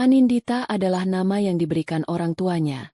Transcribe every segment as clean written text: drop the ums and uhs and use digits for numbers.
Anindita adalah nama yang diberikan orang tuanya,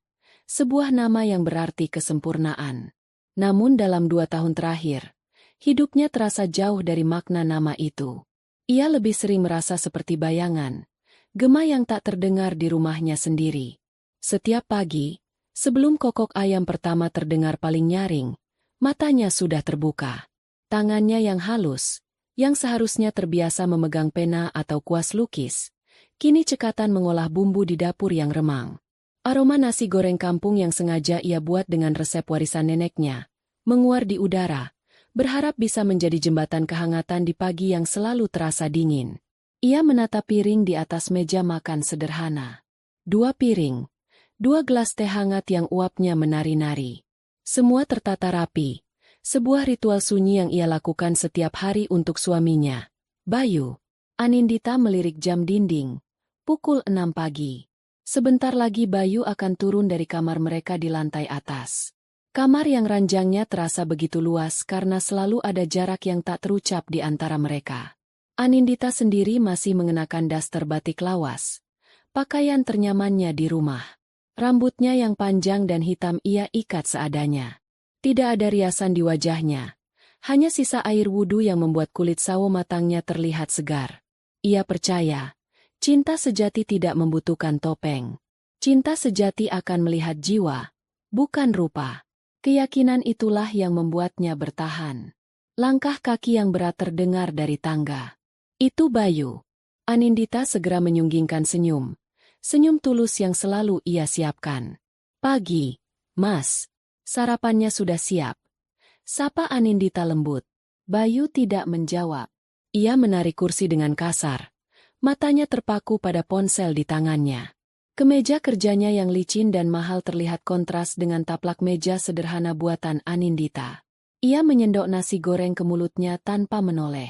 sebuah nama yang berarti kesempurnaan. Namun dalam 2 tahun terakhir, hidupnya terasa jauh dari makna nama itu. Ia lebih sering merasa seperti bayangan, gema yang tak terdengar di rumahnya sendiri. Setiap pagi, sebelum kokok ayam pertama terdengar paling nyaring, matanya sudah terbuka. Tangannya yang halus, yang seharusnya terbiasa memegang pena atau kuas lukis, kini cekatan mengolah bumbu di dapur yang remang. Aroma nasi goreng kampung yang sengaja ia buat dengan resep warisan neneknya, menguar di udara, berharap bisa menjadi jembatan kehangatan di pagi yang selalu terasa dingin. Ia menatap piring di atas meja makan sederhana. 2 piring, 2 gelas teh hangat yang uapnya menari-nari. Semua tertata rapi, sebuah ritual sunyi yang ia lakukan setiap hari untuk suaminya, Bayu. Anindita melirik jam dinding. Pukul 6 pagi. Sebentar lagi Bayu akan turun dari kamar mereka di lantai atas. Kamar yang ranjangnya terasa begitu luas karena selalu ada jarak yang tak terucap di antara mereka. Anindita sendiri masih mengenakan daster batik lawas, pakaian ternyamannya di rumah. Rambutnya yang panjang dan hitam ia ikat seadanya. Tidak ada riasan di wajahnya, hanya sisa air wudhu yang membuat kulit sawo matangnya terlihat segar. Ia percaya, cinta sejati tidak membutuhkan topeng. Cinta sejati akan melihat jiwa, bukan rupa. Keyakinan itulah yang membuatnya bertahan. Langkah kaki yang berat terdengar dari tangga. Itu Bayu. Anindita segera menyunggingkan senyum. Senyum tulus yang selalu ia siapkan. Pagi, Mas. Sarapannya sudah siap. Sapa Anindita lembut. Bayu tidak menjawab. Ia menarik kursi dengan kasar. Matanya terpaku pada ponsel di tangannya. Kemeja kerjanya yang licin dan mahal terlihat kontras dengan taplak meja sederhana buatan Anindita. Ia menyendok nasi goreng ke mulutnya tanpa menoleh.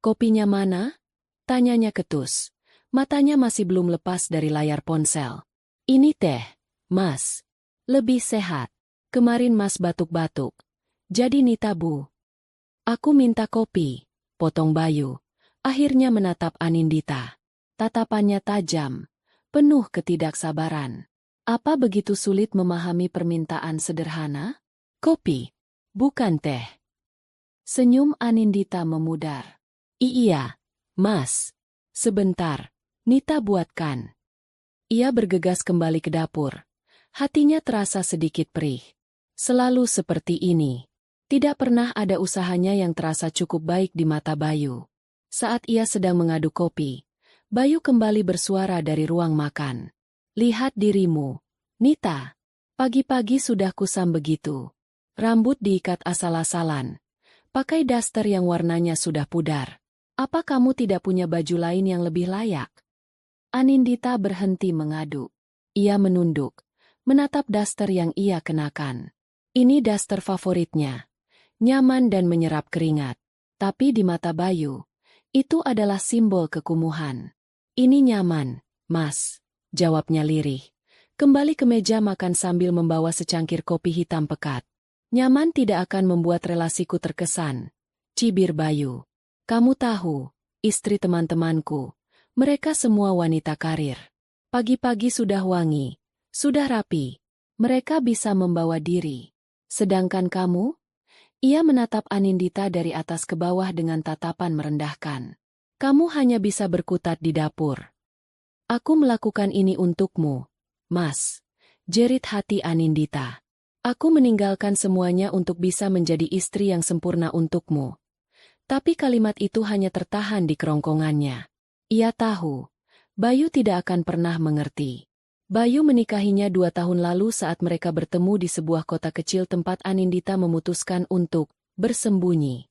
Kopinya mana? Tanyanya ketus. Matanya masih belum lepas dari layar ponsel. Ini teh, Mas. Lebih sehat. Kemarin Mas batuk-batuk. Jadi Nita Bu. Aku minta kopi, potong Bayu. Akhirnya menatap Anindita. Tatapannya tajam, penuh ketidaksabaran. Apa begitu sulit memahami permintaan sederhana? Kopi, bukan teh. Senyum Anindita memudar. Iya, Mas. Sebentar, Nita buatkan. Ia bergegas kembali ke dapur. Hatinya terasa sedikit perih. Selalu seperti ini. Tidak pernah ada usahanya yang terasa cukup baik di mata Bayu. Saat ia sedang mengaduk kopi, Bayu kembali bersuara dari ruang makan. Lihat dirimu, Nita. Pagi-pagi sudah kusam begitu. Rambut diikat asal-asalan. Pakai daster yang warnanya sudah pudar. Apa kamu tidak punya baju lain yang lebih layak? Anindita berhenti mengaduk. Ia menunduk, menatap daster yang ia kenakan. Ini daster favoritnya. Nyaman dan menyerap keringat. Tapi di mata Bayu, itu adalah simbol kekumuhan. Ini nyaman, Mas, jawabnya lirih. Kembali ke meja makan sambil membawa secangkir kopi hitam pekat. Nyaman tidak akan membuat relasiku terkesan, cibir Bayu. Kamu tahu, istri teman-temanku, mereka semua wanita karir. Pagi-pagi sudah wangi, sudah rapi. Mereka bisa membawa diri. Sedangkan kamu? Ia menatap Anindita dari atas ke bawah dengan tatapan merendahkan. Kamu hanya bisa berkutat di dapur. Aku melakukan ini untukmu, Mas. Jerit hati Anindita. Aku meninggalkan semuanya untuk bisa menjadi istri yang sempurna untukmu. Tapi kalimat itu hanya tertahan di kerongkongannya. Ia tahu, Bayu tidak akan pernah mengerti. Bayu menikahinya 2 tahun lalu saat mereka bertemu di sebuah kota kecil tempat Anindita memutuskan untuk bersembunyi.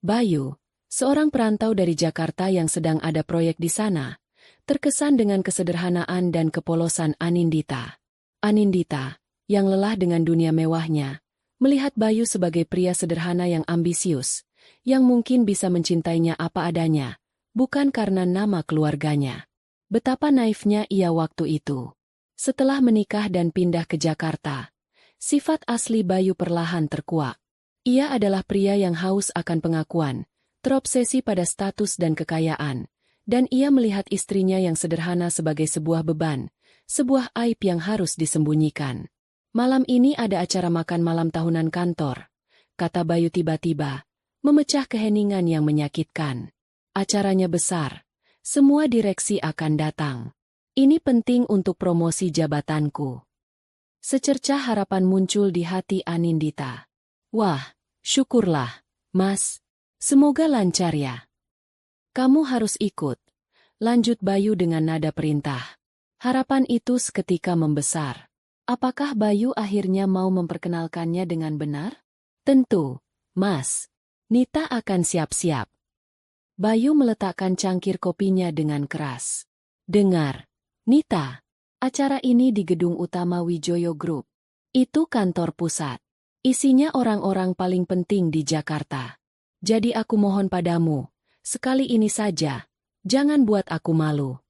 Bayu, seorang perantau dari Jakarta yang sedang ada proyek di sana, terkesan dengan kesederhanaan dan kepolosan Anindita. Anindita, yang lelah dengan dunia mewahnya, melihat Bayu sebagai pria sederhana yang ambisius, yang mungkin bisa mencintainya apa adanya, bukan karena nama keluarganya. Betapa naifnya ia waktu itu. Setelah menikah dan pindah ke Jakarta, sifat asli Bayu perlahan terkuak. Ia adalah pria yang haus akan pengakuan, terobsesi pada status dan kekayaan, Dan ia melihat istrinya yang sederhana sebagai sebuah beban, sebuah aib yang harus disembunyikan. Malam ini ada acara makan malam tahunan kantor, kata Bayu tiba-tiba, memecah keheningan yang menyakitkan. Acaranya besar, semua direksi akan datang. Ini penting untuk promosi jabatanku. Secercah harapan muncul di hati Anindita. Wah, syukurlah, Mas. Semoga lancar ya. Kamu harus ikut, lanjut Bayu dengan nada perintah. Harapan itu seketika membesar. Apakah Bayu akhirnya mau memperkenalkannya dengan benar? Tentu, Mas. Nita akan siap-siap. Bayu meletakkan cangkir kopinya dengan keras. Dengar, Nita. Acara ini di gedung utama Wijoyo Group. Itu kantor pusat. Isinya orang-orang paling penting di Jakarta. Jadi aku mohon padamu, sekali ini saja, jangan buat aku malu.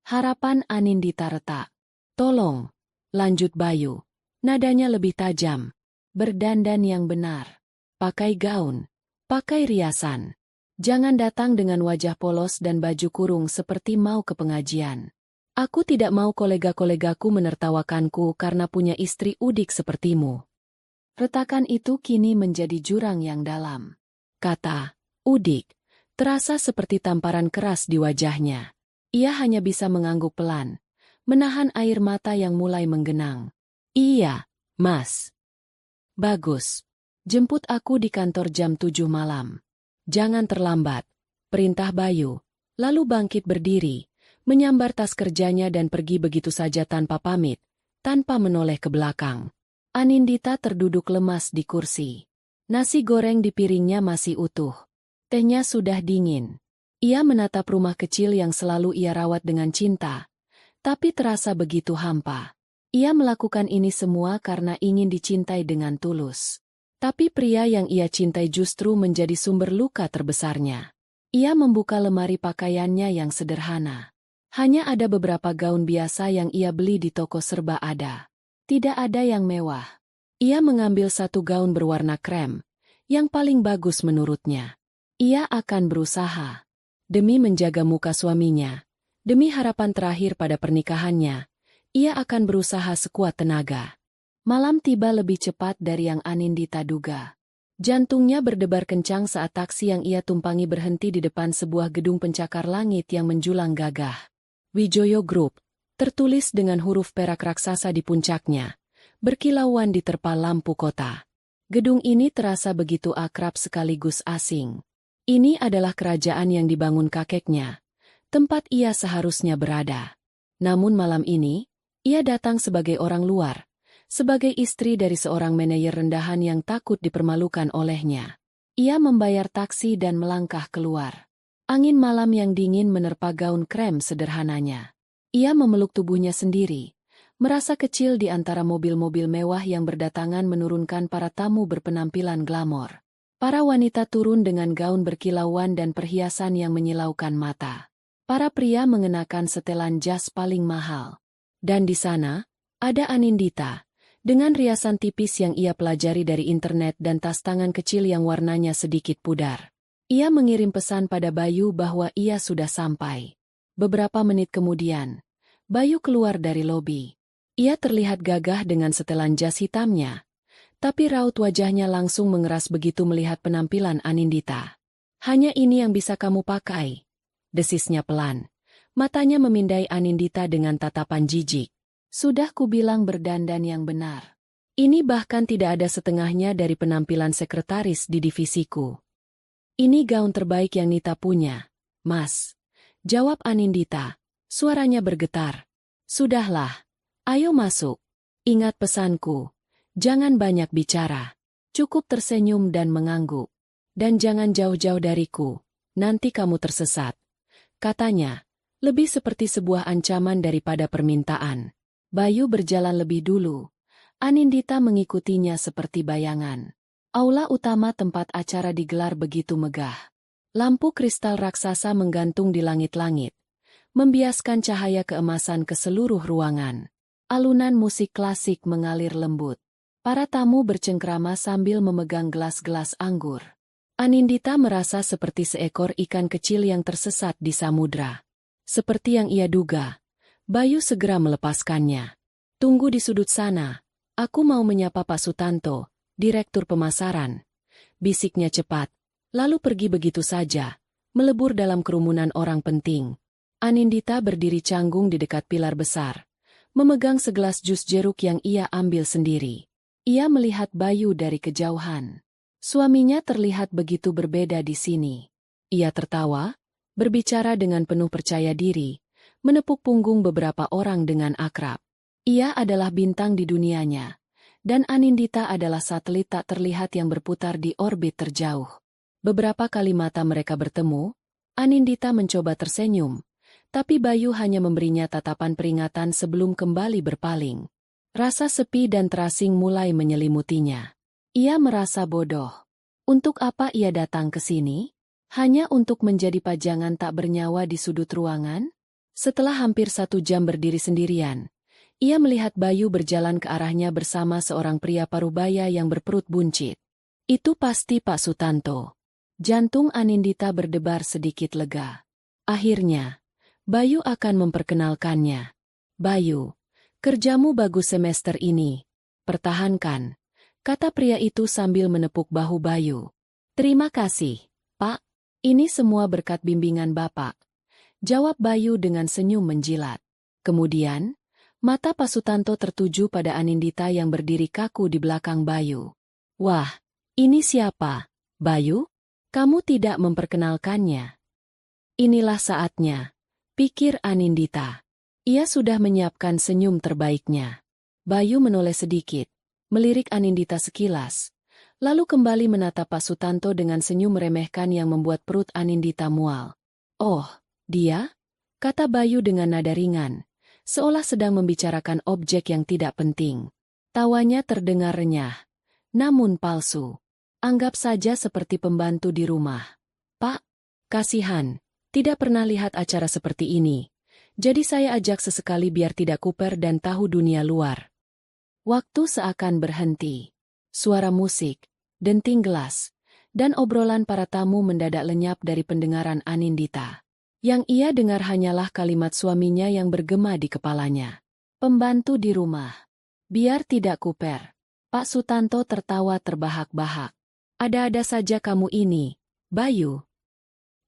Harapan Anindita retak. Tolong, lanjut Bayu. Nadanya lebih tajam. Berdandan yang benar. Pakai gaun. Pakai riasan. Jangan datang dengan wajah polos dan baju kurung seperti mau ke pengajian. Aku tidak mau kolega-kolegaku menertawakanku karena punya istri udik sepertimu. Retakan itu kini menjadi jurang yang dalam. Kata, udik, terasa seperti tamparan keras di wajahnya. Ia hanya bisa mengangguk pelan, menahan air mata yang mulai menggenang. Iya, Mas. Bagus. Jemput aku di kantor jam 7 malam. Jangan terlambat, perintah Bayu, lalu bangkit berdiri, menyambar tas kerjanya dan pergi begitu saja tanpa pamit, tanpa menoleh ke belakang. Anindita terduduk lemas di kursi. Nasi goreng di piringnya masih utuh. Tehnya sudah dingin. Ia menatap rumah kecil yang selalu ia rawat dengan cinta, tapi terasa begitu hampa. Ia melakukan ini semua karena ingin dicintai dengan tulus. Tapi pria yang ia cintai justru menjadi sumber luka terbesarnya. Ia membuka lemari pakaiannya yang sederhana. Hanya ada beberapa gaun biasa yang ia beli di toko serba ada. Tidak ada yang mewah. Ia mengambil satu gaun berwarna krem, yang paling bagus menurutnya. Ia akan berusaha. Demi menjaga muka suaminya, demi harapan terakhir pada pernikahannya, ia akan berusaha sekuat tenaga. Malam tiba lebih cepat dari yang Anindita duga. Jantungnya berdebar kencang saat taksi yang ia tumpangi berhenti di depan sebuah gedung pencakar langit yang menjulang gagah. Wijoyo Group, tertulis dengan huruf perak raksasa di puncaknya, berkilauan diterpa lampu kota. Gedung ini terasa begitu akrab sekaligus asing. Ini adalah kerajaan yang dibangun kakeknya, tempat ia seharusnya berada. Namun malam ini, ia datang sebagai orang luar, sebagai istri dari seorang manajer rendahan yang takut dipermalukan olehnya. Ia membayar taksi dan melangkah keluar. Angin malam yang dingin menerpa gaun krem sederhananya. Ia memeluk tubuhnya sendiri, merasa kecil di antara mobil-mobil mewah yang berdatangan menurunkan para tamu berpenampilan glamor. Para wanita turun dengan gaun berkilauan dan perhiasan yang menyilaukan mata. Para pria mengenakan setelan jas paling mahal. Dan di sana, ada Anindita, dengan riasan tipis yang ia pelajari dari internet dan tas tangan kecil yang warnanya sedikit pudar. Ia mengirim pesan pada Bayu bahwa ia sudah sampai. Beberapa menit kemudian, Bayu keluar dari lobi. Ia terlihat gagah dengan setelan jas hitamnya, tapi raut wajahnya langsung mengeras begitu melihat penampilan Anindita. Hanya ini yang bisa kamu pakai, desisnya pelan. Matanya memindai Anindita dengan tatapan jijik. Sudah kubilang berdandan yang benar. Ini bahkan tidak ada setengahnya dari penampilan sekretaris di divisiku. Ini gaun terbaik yang Nita punya, Mas. Jawab Anindita, suaranya bergetar. Sudahlah, ayo masuk. Ingat pesanku, jangan banyak bicara. Cukup tersenyum dan mengangguk. Dan jangan jauh-jauh dariku, nanti kamu tersesat. Katanya, lebih seperti sebuah ancaman daripada permintaan. Bayu berjalan lebih dulu. Anindita mengikutinya seperti bayangan. Aula utama tempat acara digelar begitu megah. Lampu kristal raksasa menggantung di langit-langit, membiaskan cahaya keemasan ke seluruh ruangan. Alunan musik klasik mengalir lembut. Para tamu bercengkrama sambil memegang gelas-gelas anggur. Anindita merasa seperti seekor ikan kecil yang tersesat di samudra. Seperti yang ia duga, Bayu segera melepaskannya. Tunggu di sudut sana, aku mau menyapa Pak Sutanto, Direktur Pemasaran. Bisiknya cepat, lalu pergi begitu saja, melebur dalam kerumunan orang penting. Anindita berdiri canggung di dekat pilar besar, memegang segelas jus jeruk yang ia ambil sendiri. Ia melihat Bayu dari kejauhan. Suaminya terlihat begitu berbeda di sini. Ia tertawa, berbicara dengan penuh percaya diri, menepuk punggung beberapa orang dengan akrab. Ia adalah bintang di dunianya, dan Anindita adalah satelit tak terlihat yang berputar di orbit terjauh. Beberapa kali mata mereka bertemu, Anindita mencoba tersenyum, tapi Bayu hanya memberinya tatapan peringatan sebelum kembali berpaling. Rasa sepi dan terasing mulai menyelimutinya. Ia merasa bodoh. Untuk apa ia datang ke sini? Hanya untuk menjadi pajangan tak bernyawa di sudut ruangan? Setelah hampir 1 jam berdiri sendirian, ia melihat Bayu berjalan ke arahnya bersama seorang pria parubaya yang berperut buncit. Itu pasti Pak Sutanto. Jantung Anindita berdebar sedikit lega. Akhirnya, Bayu akan memperkenalkannya. Bayu, kerjamu bagus semester ini. Pertahankan, kata pria itu sambil menepuk bahu Bayu. Terima kasih, Pak. Ini semua berkat bimbingan Bapak, jawab Bayu dengan senyum menjilat. Kemudian, mata Pak Sutanto tertuju pada Anindita yang berdiri kaku di belakang Bayu. Wah, ini siapa, Bayu? Kamu tidak memperkenalkannya. Inilah saatnya, pikir Anindita. Ia sudah menyiapkan senyum terbaiknya. Bayu menoleh sedikit, melirik Anindita sekilas, lalu kembali menatap Pak Sutanto dengan senyum meremehkan yang membuat perut Anindita mual. Oh, dia? Kata Bayu dengan nada ringan, seolah sedang membicarakan objek yang tidak penting. Tawanya terdengar renyah, namun palsu. Anggap saja seperti pembantu di rumah. Pak, kasihan, tidak pernah lihat acara seperti ini. Jadi saya ajak sesekali biar tidak kuper dan tahu dunia luar. Waktu seakan berhenti. Suara musik, denting gelas, dan obrolan para tamu mendadak lenyap dari pendengaran Anindita. Yang ia dengar hanyalah kalimat suaminya yang bergema di kepalanya. Pembantu di rumah. Biar tidak kuper. Pak Sutanto tertawa terbahak-bahak. Ada-ada saja kamu ini, Bayu.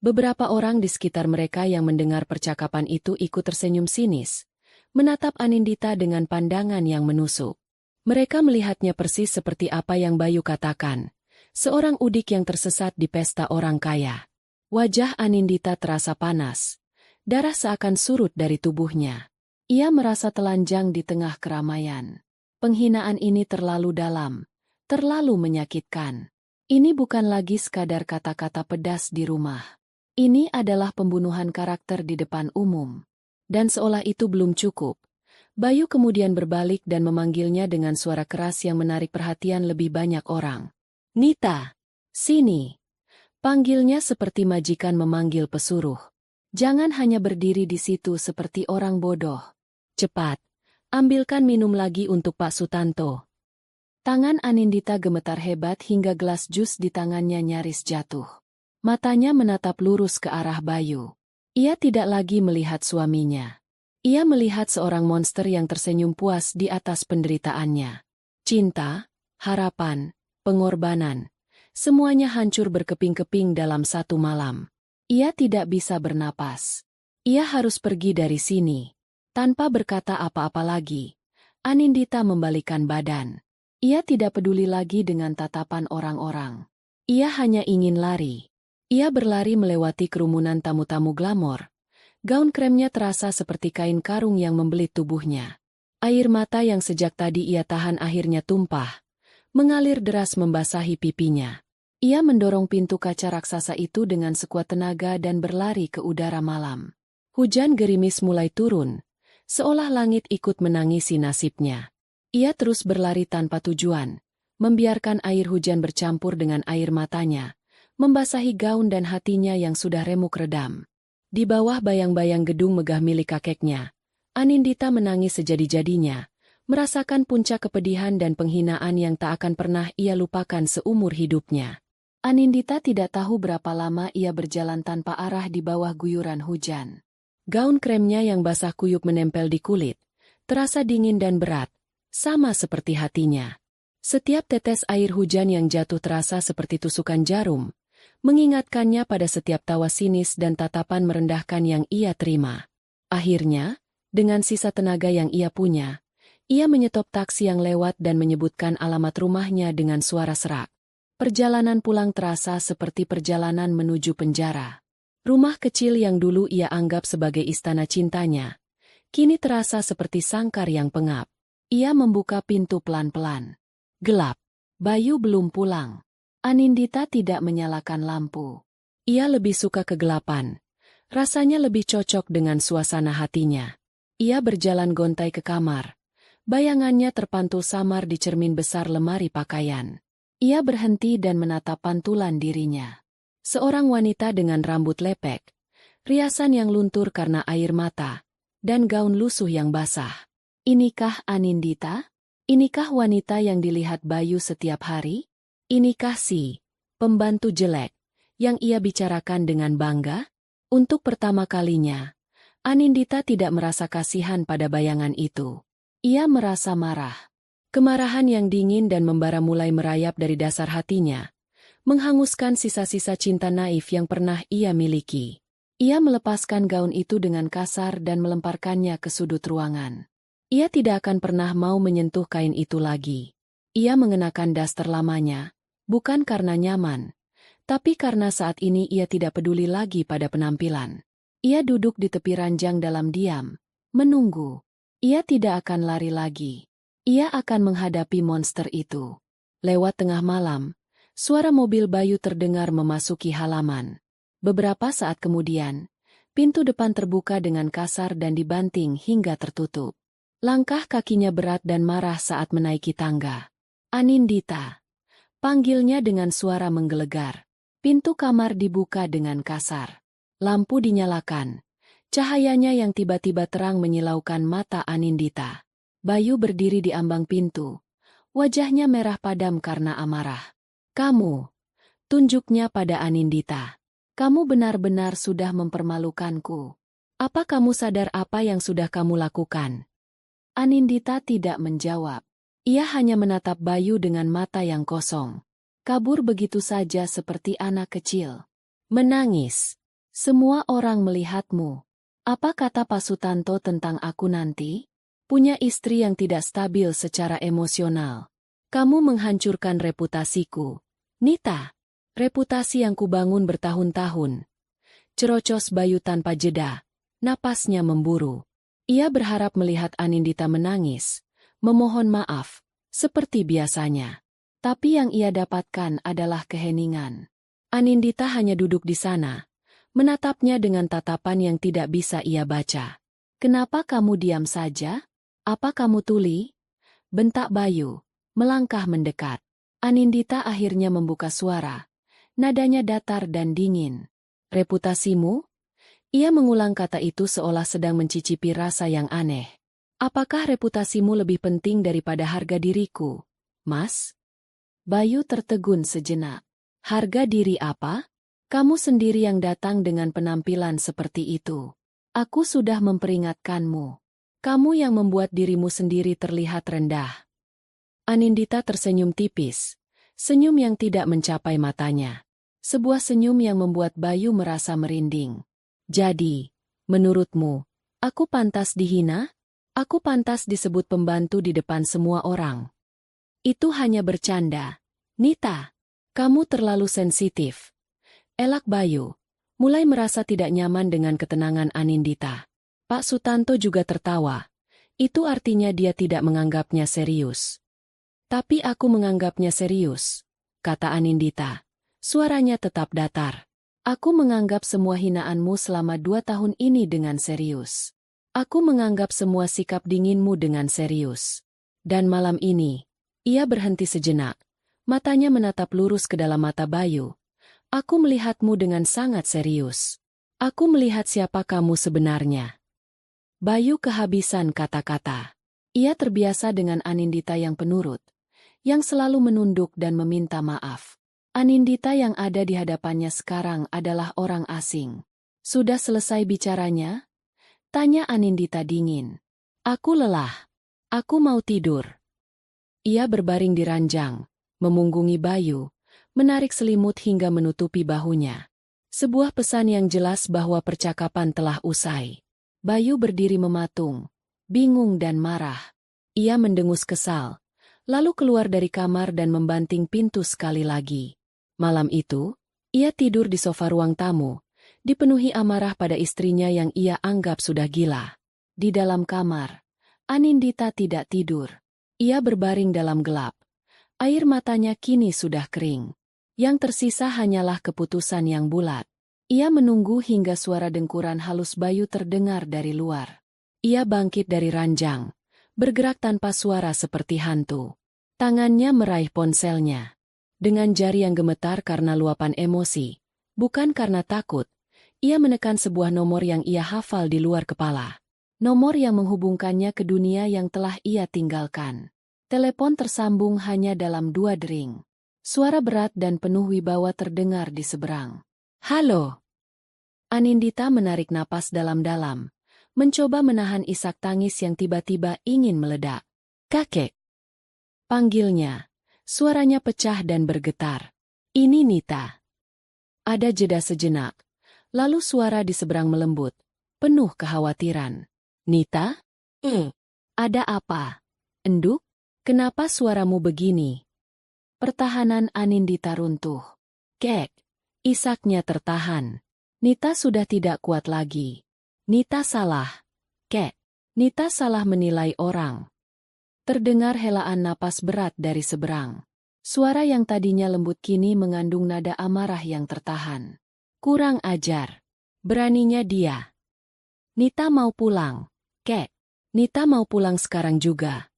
Beberapa orang di sekitar mereka yang mendengar percakapan itu ikut tersenyum sinis, menatap Anindita dengan pandangan yang menusuk. Mereka melihatnya persis seperti apa yang Bayu katakan, seorang udik yang tersesat di pesta orang kaya. Wajah Anindita terasa panas, darah seakan surut dari tubuhnya. Ia merasa telanjang di tengah keramaian. Penghinaan ini terlalu dalam, terlalu menyakitkan. Ini bukan lagi sekadar kata-kata pedas di rumah. Ini adalah pembunuhan karakter di depan umum. Dan seolah itu belum cukup, Bayu kemudian berbalik dan memanggilnya dengan suara keras yang menarik perhatian lebih banyak orang. Nita, sini. Panggilnya seperti majikan memanggil pesuruh. Jangan hanya berdiri di situ seperti orang bodoh. Cepat, ambilkan minum lagi untuk Pak Sutanto. Tangan Anindita gemetar hebat hingga gelas jus di tangannya nyaris jatuh. Matanya menatap lurus ke arah Bayu. Ia tidak lagi melihat suaminya. Ia melihat seorang monster yang tersenyum puas di atas penderitaannya. Cinta, harapan, pengorbanan, semuanya hancur berkeping-keping dalam satu malam. Ia tidak bisa bernapas. Ia harus pergi dari sini. Tanpa berkata apa-apa lagi, Anindita membalikkan badan. Ia tidak peduli lagi dengan tatapan orang-orang. Ia hanya ingin lari. Ia berlari melewati kerumunan tamu-tamu glamor. Gaun kremnya terasa seperti kain karung yang membelit tubuhnya. Air mata yang sejak tadi ia tahan akhirnya tumpah, mengalir deras membasahi pipinya. Ia mendorong pintu kaca raksasa itu dengan sekuat tenaga dan berlari ke udara malam. Hujan gerimis mulai turun, seolah langit ikut menangisi nasibnya. Ia terus berlari tanpa tujuan, membiarkan air hujan bercampur dengan air matanya, membasahi gaun dan hatinya yang sudah remuk redam. Di bawah bayang-bayang gedung megah milik kakeknya, Anindita menangis sejadi-jadinya, merasakan puncak kepedihan dan penghinaan yang tak akan pernah ia lupakan seumur hidupnya. Anindita tidak tahu berapa lama ia berjalan tanpa arah di bawah guyuran hujan. Gaun kremnya yang basah kuyup menempel di kulit, terasa dingin dan berat, sama seperti hatinya. Setiap tetes air hujan yang jatuh terasa seperti tusukan jarum, mengingatkannya pada setiap tawa sinis dan tatapan merendahkan yang ia terima. Akhirnya, dengan sisa tenaga yang ia punya, ia menyetop taksi yang lewat dan menyebutkan alamat rumahnya dengan suara serak. Perjalanan pulang terasa seperti perjalanan menuju penjara. Rumah kecil yang dulu ia anggap sebagai istana cintanya, kini terasa seperti sangkar yang pengap. Ia membuka pintu pelan-pelan. Gelap. Bayu belum pulang. Anindita tidak menyalakan lampu. Ia lebih suka kegelapan. Rasanya lebih cocok dengan suasana hatinya. Ia berjalan gontai ke kamar. Bayangannya terpantul samar di cermin besar lemari pakaian. Ia berhenti dan menatap pantulan dirinya. Seorang wanita dengan rambut lepek, riasan yang luntur karena air mata, dan gaun lusuh yang basah. Inikah Anindita? Inikah wanita yang dilihat Bayu setiap hari? Inikah si pembantu jelek yang ia bicarakan dengan bangga? Untuk pertama kalinya, Anindita tidak merasa kasihan pada bayangan itu. Ia merasa marah. Kemarahan yang dingin dan membara mulai merayap dari dasar hatinya, menghanguskan sisa-sisa cinta naif yang pernah ia miliki. Ia melepaskan gaun itu dengan kasar dan melemparkannya ke sudut ruangan. Ia tidak akan pernah mau menyentuh kain itu lagi. Ia mengenakan daster lamanya, bukan karena nyaman, tapi karena saat ini ia tidak peduli lagi pada penampilan. Ia duduk di tepi ranjang dalam diam, menunggu. Ia tidak akan lari lagi. Ia akan menghadapi monster itu. Lewat tengah malam, suara mobil Bayu terdengar memasuki halaman. Beberapa saat kemudian, pintu depan terbuka dengan kasar dan dibanting hingga tertutup. Langkah kakinya berat dan marah saat menaiki tangga. Anindita. Panggilnya dengan suara menggelegar. Pintu kamar dibuka dengan kasar. Lampu dinyalakan. Cahayanya yang tiba-tiba terang menyilaukan mata Anindita. Bayu berdiri di ambang pintu. Wajahnya merah padam karena amarah. Kamu. Tunjuknya pada Anindita. Kamu benar-benar sudah mempermalukanku. Apa kamu sadar apa yang sudah kamu lakukan? Anindita tidak menjawab. Ia hanya menatap Bayu dengan mata yang kosong. Kabur begitu saja seperti anak kecil. Menangis. Semua orang melihatmu. Apa kata Pak Sutanto tentang aku nanti? Punya istri yang tidak stabil secara emosional. Kamu menghancurkan reputasiku. Nita. Reputasi yang kubangun bertahun-tahun. Cerocos Bayu tanpa jeda. Napasnya memburu. Ia berharap melihat Anindita menangis, memohon maaf, seperti biasanya. Tapi yang ia dapatkan adalah keheningan. Anindita hanya duduk di sana, menatapnya dengan tatapan yang tidak bisa ia baca. Kenapa kamu diam saja? Apa kamu tuli? Bentak Bayu, melangkah mendekat. Anindita akhirnya membuka suara. Nadanya datar dan dingin. Reputasimu? Ia mengulang kata itu seolah sedang mencicipi rasa yang aneh. Apakah reputasimu lebih penting daripada harga diriku, Mas? Bayu tertegun sejenak. Harga diri apa? Kamu sendiri yang datang dengan penampilan seperti itu. Aku sudah memperingatkanmu. Kamu yang membuat dirimu sendiri terlihat rendah. Anindita tersenyum tipis. Senyum yang tidak mencapai matanya. Sebuah senyum yang membuat Bayu merasa merinding. Jadi, menurutmu, aku pantas dihina? Aku pantas disebut pembantu di depan semua orang. Itu hanya bercanda. Nita, kamu terlalu sensitif. Elak Bayu, mulai merasa tidak nyaman dengan ketenangan Anindita. Pak Sutanto juga tertawa. Itu artinya dia tidak menganggapnya serius. Tapi aku menganggapnya serius, kata Anindita. Suaranya tetap datar. Aku menganggap semua hinaanmu selama 2 tahun ini dengan serius. Aku menganggap semua sikap dinginmu dengan serius. Dan malam ini, ia berhenti sejenak. Matanya menatap lurus ke dalam mata Bayu. Aku melihatmu dengan sangat serius. Aku melihat siapa kamu sebenarnya. Bayu kehabisan kata-kata. Ia terbiasa dengan Anindita yang penurut, yang selalu menunduk dan meminta maaf. Anindita yang ada di hadapannya sekarang adalah orang asing. Sudah selesai bicaranya? Tanya Anindita dingin. Aku lelah. Aku mau tidur. Ia berbaring di ranjang, memunggungi Bayu, menarik selimut hingga menutupi bahunya. Sebuah pesan yang jelas bahwa percakapan telah usai. Bayu berdiri mematung, bingung dan marah. Ia mendengus kesal, lalu keluar dari kamar dan membanting pintu sekali lagi. Malam itu, ia tidur di sofa ruang tamu, dipenuhi amarah pada istrinya yang ia anggap sudah gila. Di dalam kamar, Anindita tidak tidur. Ia berbaring dalam gelap. Air matanya kini sudah kering. Yang tersisa hanyalah keputusan yang bulat. Ia menunggu hingga suara dengkuran halus Bayu terdengar dari luar. Ia bangkit dari ranjang, bergerak tanpa suara seperti hantu. Tangannya meraih ponselnya. Dengan jari yang gemetar karena luapan emosi, bukan karena takut, ia menekan sebuah nomor yang ia hafal di luar kepala. Nomor yang menghubungkannya ke dunia yang telah ia tinggalkan. Telepon tersambung hanya dalam 2 dering. Suara berat dan penuh wibawa terdengar di seberang. Halo. Anindita menarik napas dalam-dalam, mencoba menahan isak tangis yang tiba-tiba ingin meledak. Kakek. Panggilnya. Suaranya pecah dan bergetar. Ini Nita. Ada jeda sejenak, lalu suara di seberang melembut, penuh kekhawatiran. Nita? Ada apa? Enduk? Kenapa suaramu begini? Pertahanan Anindita runtuh. Kek. Isaknya tertahan. Nita sudah tidak kuat lagi. Nita salah. Kek. Nita salah menilai orang. Terdengar helaan napas berat dari seberang. Suara yang tadinya lembut kini mengandung nada amarah yang tertahan. Kurang ajar. Beraninya dia. Nita mau pulang. Kek. Nita mau pulang sekarang juga.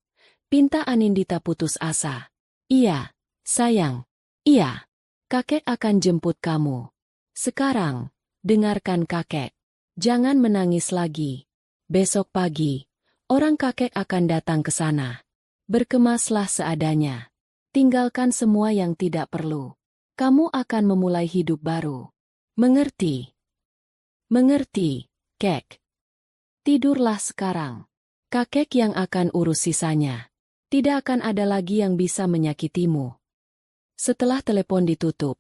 Pinta Anindita putus asa. Iya, sayang. Iya. Kakek akan jemput kamu. Sekarang, dengarkan kakek. Jangan menangis lagi. Besok pagi, orang kakek akan datang ke sana. Berkemaslah seadanya. Tinggalkan semua yang tidak perlu. Kamu akan memulai hidup baru. Mengerti? Mengerti, Kek. Tidurlah sekarang. Kakek yang akan urus sisanya. Tidak akan ada lagi yang bisa menyakitimu. Setelah telepon ditutup,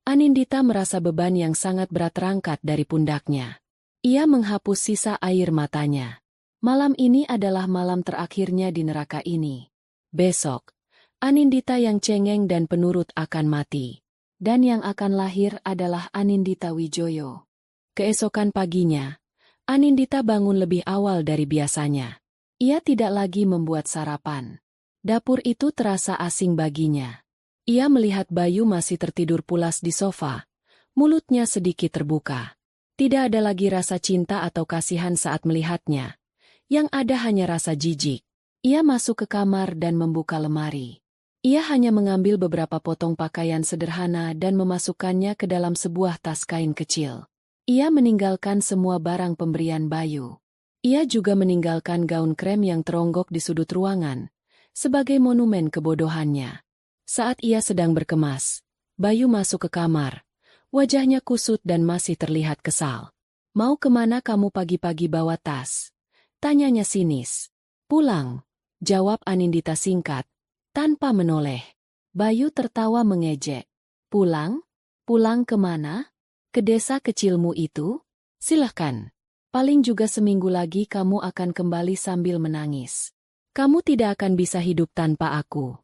Anindita merasa beban yang sangat berat terangkat dari pundaknya. Ia menghapus sisa air matanya. Malam ini adalah malam terakhirnya di neraka ini. Besok, Anindita yang cengeng dan penurut akan mati. Dan yang akan lahir adalah Anindita Wijoyo. Keesokan paginya, Anindita bangun lebih awal dari biasanya. Ia tidak lagi membuat sarapan. Dapur itu terasa asing baginya. Ia melihat Bayu masih tertidur pulas di sofa. Mulutnya sedikit terbuka. Tidak ada lagi rasa cinta atau kasihan saat melihatnya. Yang ada hanya rasa jijik. Ia masuk ke kamar dan membuka lemari. Ia hanya mengambil beberapa potong pakaian sederhana dan memasukkannya ke dalam sebuah tas kain kecil. Ia meninggalkan semua barang pemberian Bayu. Ia juga meninggalkan gaun krem yang teronggok di sudut ruangan, sebagai monumen kebodohannya. Saat ia sedang berkemas, Bayu masuk ke kamar. Wajahnya kusut dan masih terlihat kesal. Mau kemana kamu pagi-pagi bawa tas? Tanyanya sinis. Pulang, jawab Anindita singkat, tanpa menoleh. Bayu tertawa mengejek. Pulang? Pulang kemana? Ke desa kecilmu itu? Silahkan. Paling juga seminggu lagi kamu akan kembali sambil menangis. Kamu tidak akan bisa hidup tanpa aku.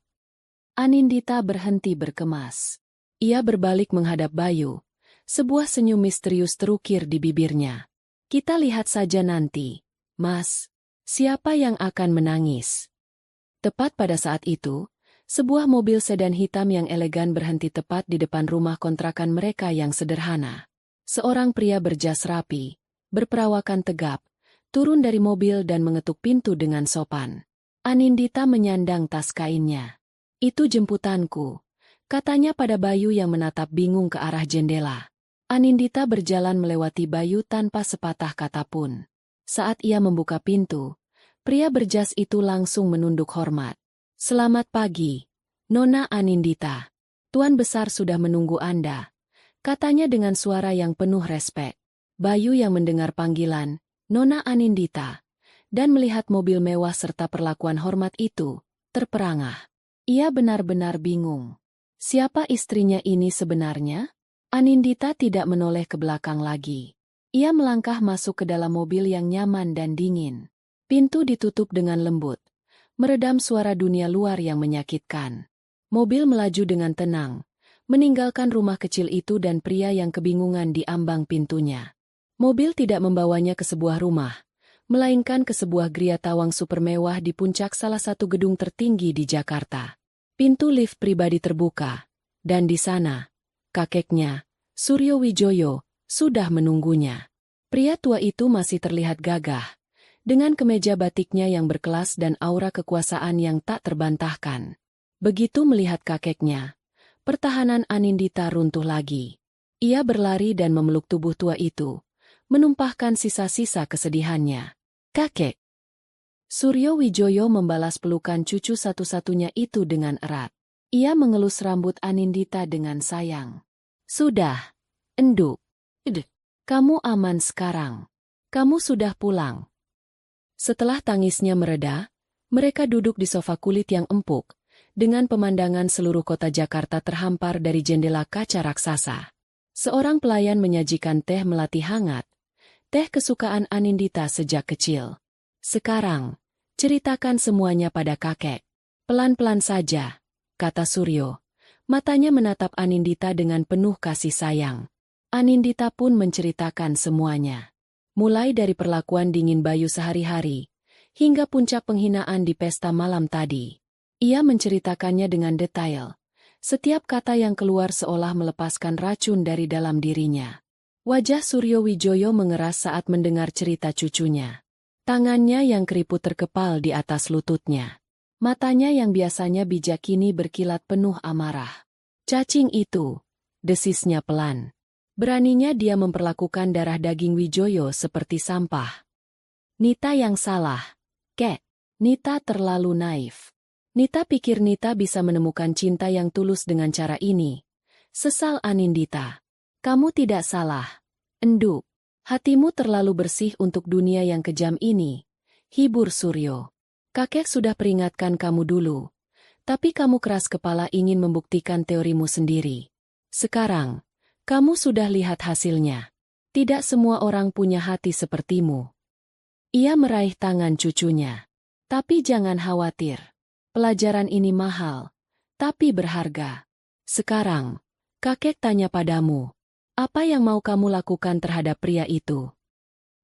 Anindita berhenti berkemas. Ia berbalik menghadap Bayu. Sebuah senyum misterius terukir di bibirnya. Kita lihat saja nanti, Mas. Siapa yang akan menangis? Tepat pada saat itu, sebuah mobil sedan hitam yang elegan berhenti tepat di depan rumah kontrakan mereka yang sederhana. Seorang pria berjas rapi, berperawakan tegap, turun dari mobil dan mengetuk pintu dengan sopan. Anindita menyandang tas kainnya. Itu jemputanku, katanya pada Bayu yang menatap bingung ke arah jendela. Anindita berjalan melewati Bayu tanpa sepatah kata pun. Saat ia membuka pintu, pria berjas itu langsung menunduk hormat. Selamat pagi, Nona Anindita. Tuan Besar sudah menunggu Anda, katanya dengan suara yang penuh respek. Bayu yang mendengar panggilan, Nona Anindita, dan melihat mobil mewah serta perlakuan hormat itu, terperangah. Ia benar-benar bingung. Siapa istrinya ini sebenarnya? Anindita tidak menoleh ke belakang lagi. Ia melangkah masuk ke dalam mobil yang nyaman dan dingin. Pintu ditutup dengan lembut, meredam suara dunia luar yang menyakitkan. Mobil melaju dengan tenang, meninggalkan rumah kecil itu dan pria yang kebingungan di ambang pintunya. Mobil tidak membawanya ke sebuah rumah, melainkan ke sebuah gria tawang super mewah di puncak salah satu gedung tertinggi di Jakarta. Pintu lift pribadi terbuka, dan di sana, kakeknya, Suryo Wijoyo, sudah menunggunya. Pria tua itu masih terlihat gagah, dengan kemeja batiknya yang berkelas dan aura kekuasaan yang tak terbantahkan. Begitu melihat kakeknya, pertahanan Anindita runtuh lagi. Ia berlari dan memeluk tubuh tua itu, menumpahkan sisa-sisa kesedihannya. Kakek! Suryo Wijoyo membalas pelukan cucu satu-satunya itu dengan erat. Ia mengelus rambut Anindita dengan sayang. Sudah, Enduk. Kamu aman sekarang. Kamu sudah pulang. Setelah tangisnya mereda, mereka duduk di sofa kulit yang empuk, dengan pemandangan seluruh kota Jakarta terhampar dari jendela kaca raksasa. Seorang pelayan menyajikan teh melati hangat, teh kesukaan Anindita sejak kecil. Sekarang, ceritakan semuanya pada kakek. Pelan-pelan saja, kata Suryo. Matanya menatap Anindita dengan penuh kasih sayang. Anindita pun menceritakan semuanya. Mulai dari perlakuan dingin Bayu sehari-hari, hingga puncak penghinaan di pesta malam tadi. Ia menceritakannya dengan detail. Setiap kata yang keluar seolah melepaskan racun dari dalam dirinya. Wajah Suryo Wijoyo mengeras saat mendengar cerita cucunya. Tangannya yang keriput terkepal di atas lututnya. Matanya yang biasanya bijak kini berkilat penuh amarah. Cacing itu, desisnya pelan. Beraninya dia memperlakukan darah daging Wijoyo seperti sampah. Nita yang salah, Kek. Nita terlalu naif. Nita pikir Nita bisa menemukan cinta yang tulus dengan cara ini. Sesal Anindita. Kamu tidak salah, Enduk. Hatimu terlalu bersih untuk dunia yang kejam ini. Hibur Suryo. Kakek sudah peringatkan kamu dulu. Tapi kamu keras kepala ingin membuktikan teorimu sendiri. Sekarang, kamu sudah lihat hasilnya. Tidak semua orang punya hati sepertimu. Ia meraih tangan cucunya. Tapi jangan khawatir. Pelajaran ini mahal, tapi berharga. Sekarang, kakek tanya padamu. Apa yang mau kamu lakukan terhadap pria itu?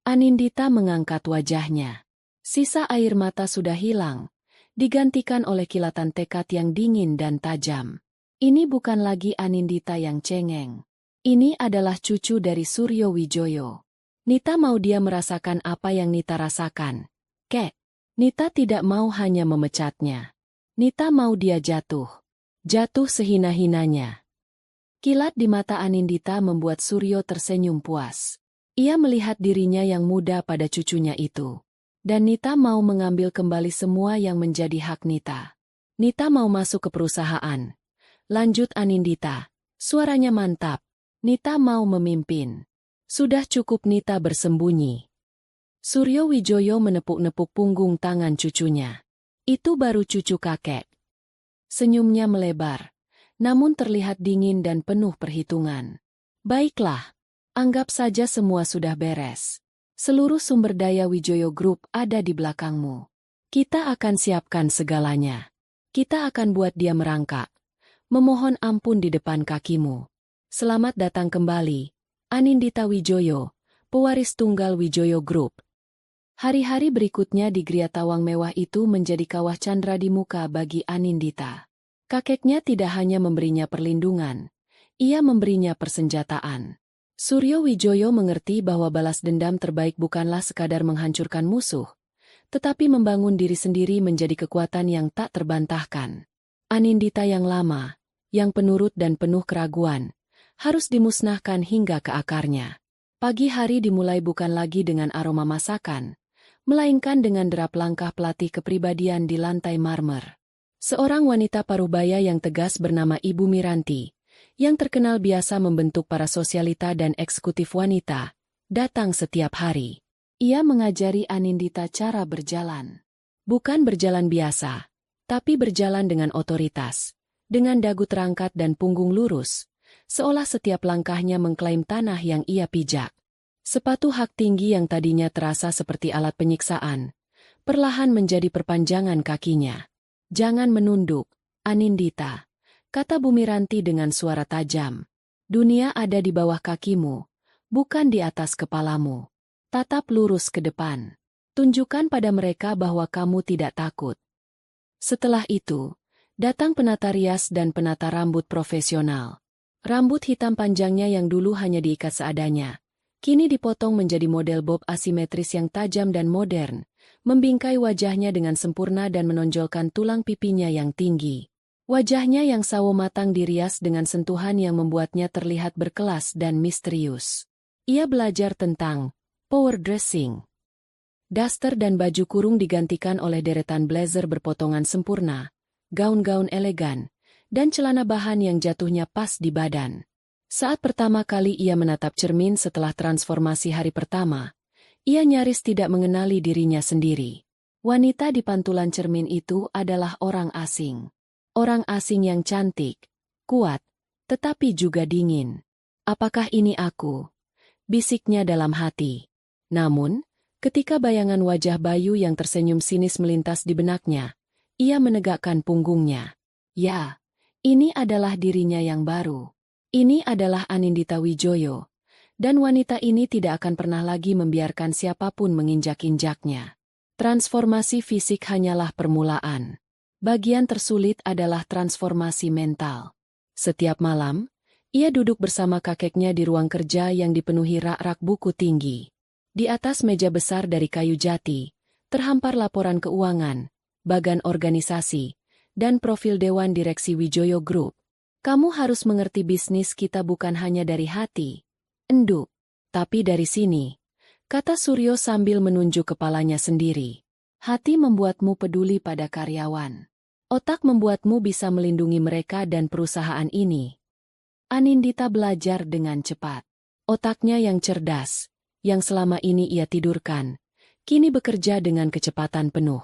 Anindita mengangkat wajahnya. Sisa air mata sudah hilang, digantikan oleh kilatan tekad yang dingin dan tajam. Ini bukan lagi Anindita yang cengeng. Ini adalah cucu dari Suryo Wijoyo. Nita mau dia merasakan apa yang Nita rasakan. Kek, Nita tidak mau hanya memecatnya. Nita mau dia jatuh. Jatuh sehina-hinanya. Kilat di mata Anindita membuat Suryo tersenyum puas. Ia melihat dirinya yang muda pada cucunya itu. Dan Nita mau mengambil kembali semua yang menjadi hak Nita. Nita mau masuk ke perusahaan. Lanjut Anindita. Suaranya mantap. Nita mau memimpin. Sudah cukup Nita bersembunyi. Suryo Wijoyo menepuk-nepuk punggung tangan cucunya. Itu baru cucu kakek. Senyumnya melebar, namun terlihat dingin dan penuh perhitungan. Baiklah, anggap saja semua sudah beres. Seluruh sumber daya Wijoyo Group ada di belakangmu. Kita akan siapkan segalanya. Kita akan buat dia merangkak. Memohon ampun di depan kakimu. Selamat datang kembali, Anindita Wijoyo, pewaris tunggal Wijoyo Group. Hari-hari berikutnya di gria tawang mewah itu menjadi kawah candra di muka bagi Anindita. Kakeknya tidak hanya memberinya perlindungan, ia memberinya persenjataan. Suryo Wijoyo mengerti bahwa balas dendam terbaik bukanlah sekadar menghancurkan musuh, tetapi membangun diri sendiri menjadi kekuatan yang tak terbantahkan. Anindita yang lama, yang penurut dan penuh keraguan, harus dimusnahkan hingga ke akarnya. Pagi hari dimulai bukan lagi dengan aroma masakan, melainkan dengan derap langkah pelatih kepribadian di lantai marmer. Seorang wanita parubaya yang tegas bernama Ibu Miranti, yang terkenal biasa membentuk para sosialita dan eksekutif wanita, datang setiap hari. Ia mengajari Anindita cara berjalan. Bukan berjalan biasa, tapi berjalan dengan otoritas, dengan dagu terangkat dan punggung lurus, seolah setiap langkahnya mengklaim tanah yang ia pijak. Sepatu hak tinggi yang tadinya terasa seperti alat penyiksaan, perlahan menjadi perpanjangan kakinya. "Jangan menunduk, Anindita," kata Bu Miranti dengan suara tajam. "Dunia ada di bawah kakimu, bukan di atas kepalamu. Tatap lurus ke depan. Tunjukkan pada mereka bahwa kamu tidak takut." Setelah itu, datang penata rias dan penata rambut profesional. Rambut hitam panjangnya yang dulu hanya diikat seadanya, kini dipotong menjadi model bob asimetris yang tajam dan modern, membingkai wajahnya dengan sempurna dan menonjolkan tulang pipinya yang tinggi. Wajahnya yang sawo matang dirias dengan sentuhan yang membuatnya terlihat berkelas dan misterius. Ia belajar tentang power dressing. Daster dan baju kurung digantikan oleh deretan blazer berpotongan sempurna, gaun-gaun elegan, dan celana bahan yang jatuhnya pas di badan. Saat pertama kali ia menatap cermin setelah transformasi hari pertama, ia nyaris tidak mengenali dirinya sendiri. Wanita di pantulan cermin itu adalah orang asing. Orang asing yang cantik, kuat, tetapi juga dingin. "Apakah ini aku?" bisiknya dalam hati. Namun, ketika bayangan wajah Bayu yang tersenyum sinis melintas di benaknya, ia menegakkan punggungnya. Ya, ini adalah dirinya yang baru. Ini adalah Anindita Wijoyo. Dan wanita ini tidak akan pernah lagi membiarkan siapapun menginjak-injaknya. Transformasi fisik hanyalah permulaan. Bagian tersulit adalah transformasi mental. Setiap malam, ia duduk bersama kakeknya di ruang kerja yang dipenuhi rak-rak buku tinggi. Di atas meja besar dari kayu jati, terhampar laporan keuangan, bagan organisasi, dan profil Dewan Direksi Wijoyo Group. "Kamu harus mengerti bisnis kita bukan hanya dari hati, Enduk, tapi dari sini," kata Suryo sambil menunjuk kepalanya sendiri. "Hati membuatmu peduli pada karyawan. Otak membuatmu bisa melindungi mereka dan perusahaan ini." Anindita belajar dengan cepat. Otaknya yang cerdas, yang selama ini ia tidurkan, kini bekerja dengan kecepatan penuh.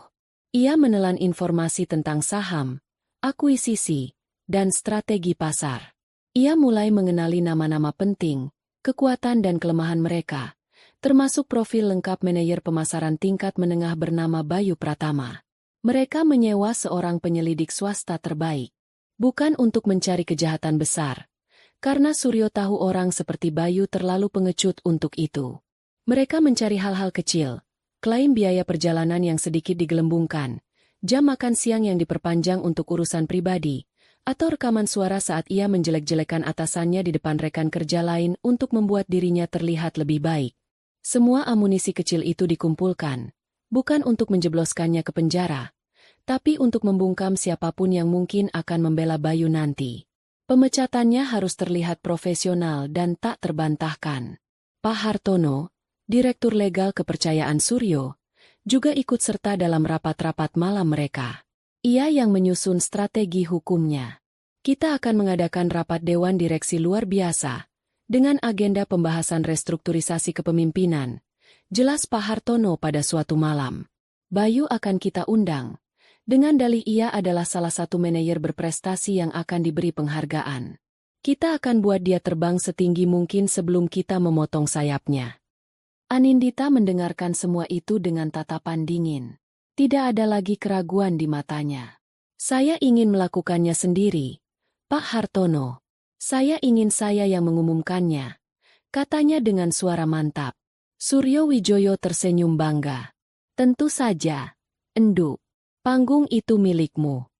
Ia menelan informasi tentang saham, akuisisi, dan strategi pasar. Ia mulai mengenali nama-nama penting, kekuatan dan kelemahan mereka, termasuk profil lengkap manajer pemasaran tingkat menengah bernama Bayu Pratama. Mereka menyewa seorang penyelidik swasta terbaik, bukan untuk mencari kejahatan besar, karena Suryo tahu orang seperti Bayu terlalu pengecut untuk itu. Mereka mencari hal-hal kecil, klaim biaya perjalanan yang sedikit digelembungkan, jam makan siang yang diperpanjang untuk urusan pribadi, atau rekaman suara saat ia menjelek-jelekan atasannya di depan rekan kerja lain untuk membuat dirinya terlihat lebih baik. Semua amunisi kecil itu dikumpulkan, bukan untuk menjebloskannya ke penjara, tapi untuk membungkam siapapun yang mungkin akan membela Bayu nanti. Pemecatannya harus terlihat profesional dan tak terbantahkan. Pak Hartono, Direktur Legal Kepercayaan Suryo, juga ikut serta dalam rapat-rapat malam mereka. Ia yang menyusun strategi hukumnya. "Kita akan mengadakan rapat Dewan Direksi luar biasa, dengan agenda pembahasan restrukturisasi kepemimpinan," jelas Pak Hartono pada suatu malam. "Bayu akan kita undang, dengan dalih ia adalah salah satu manajer berprestasi yang akan diberi penghargaan. Kita akan buat dia terbang setinggi mungkin sebelum kita memotong sayapnya." Anindita mendengarkan semua itu dengan tatapan dingin. Tidak ada lagi keraguan di matanya. "Saya ingin melakukannya sendiri, Pak Hartono. Saya ingin saya yang mengumumkannya," katanya dengan suara mantap. Suryo Wijoyo tersenyum bangga. "Tentu saja, Enduk. Panggung itu milikmu."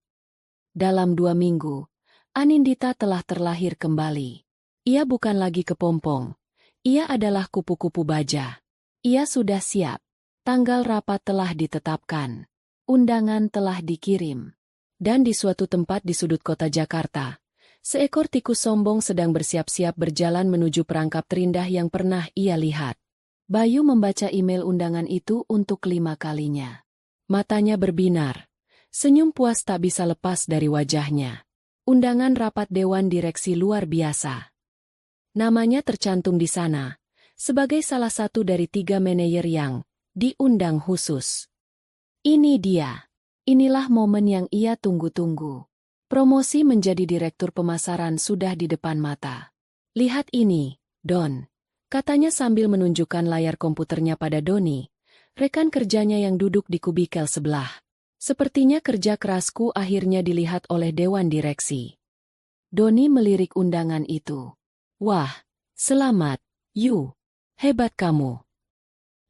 Dalam 2 minggu, Anindita telah terlahir kembali. Ia bukan lagi kepompong. Ia adalah kupu-kupu baja. Ia sudah siap. Tanggal rapat telah ditetapkan. Undangan telah dikirim. Dan di suatu tempat di sudut kota Jakarta, seekor tikus sombong sedang bersiap-siap berjalan menuju perangkap terindah yang pernah ia lihat. Bayu membaca email undangan itu untuk 5 kalinya. Matanya berbinar, Senyum puas tak bisa lepas dari wajahnya. Undangan rapat Dewan Direksi luar biasa. Namanya tercantum di sana, sebagai salah satu dari 3 manajer yang diundang khusus. Ini dia. Inilah momen yang ia tunggu-tunggu. Promosi menjadi direktur pemasaran sudah di depan mata. Lihat ini, Don. Katanya sambil menunjukkan layar komputernya pada Doni, rekan kerjanya yang duduk di kubikel sebelah. Sepertinya kerja kerasku akhirnya dilihat oleh Dewan Direksi. Doni melirik undangan itu. Wah, selamat, Yu. Hebat kamu.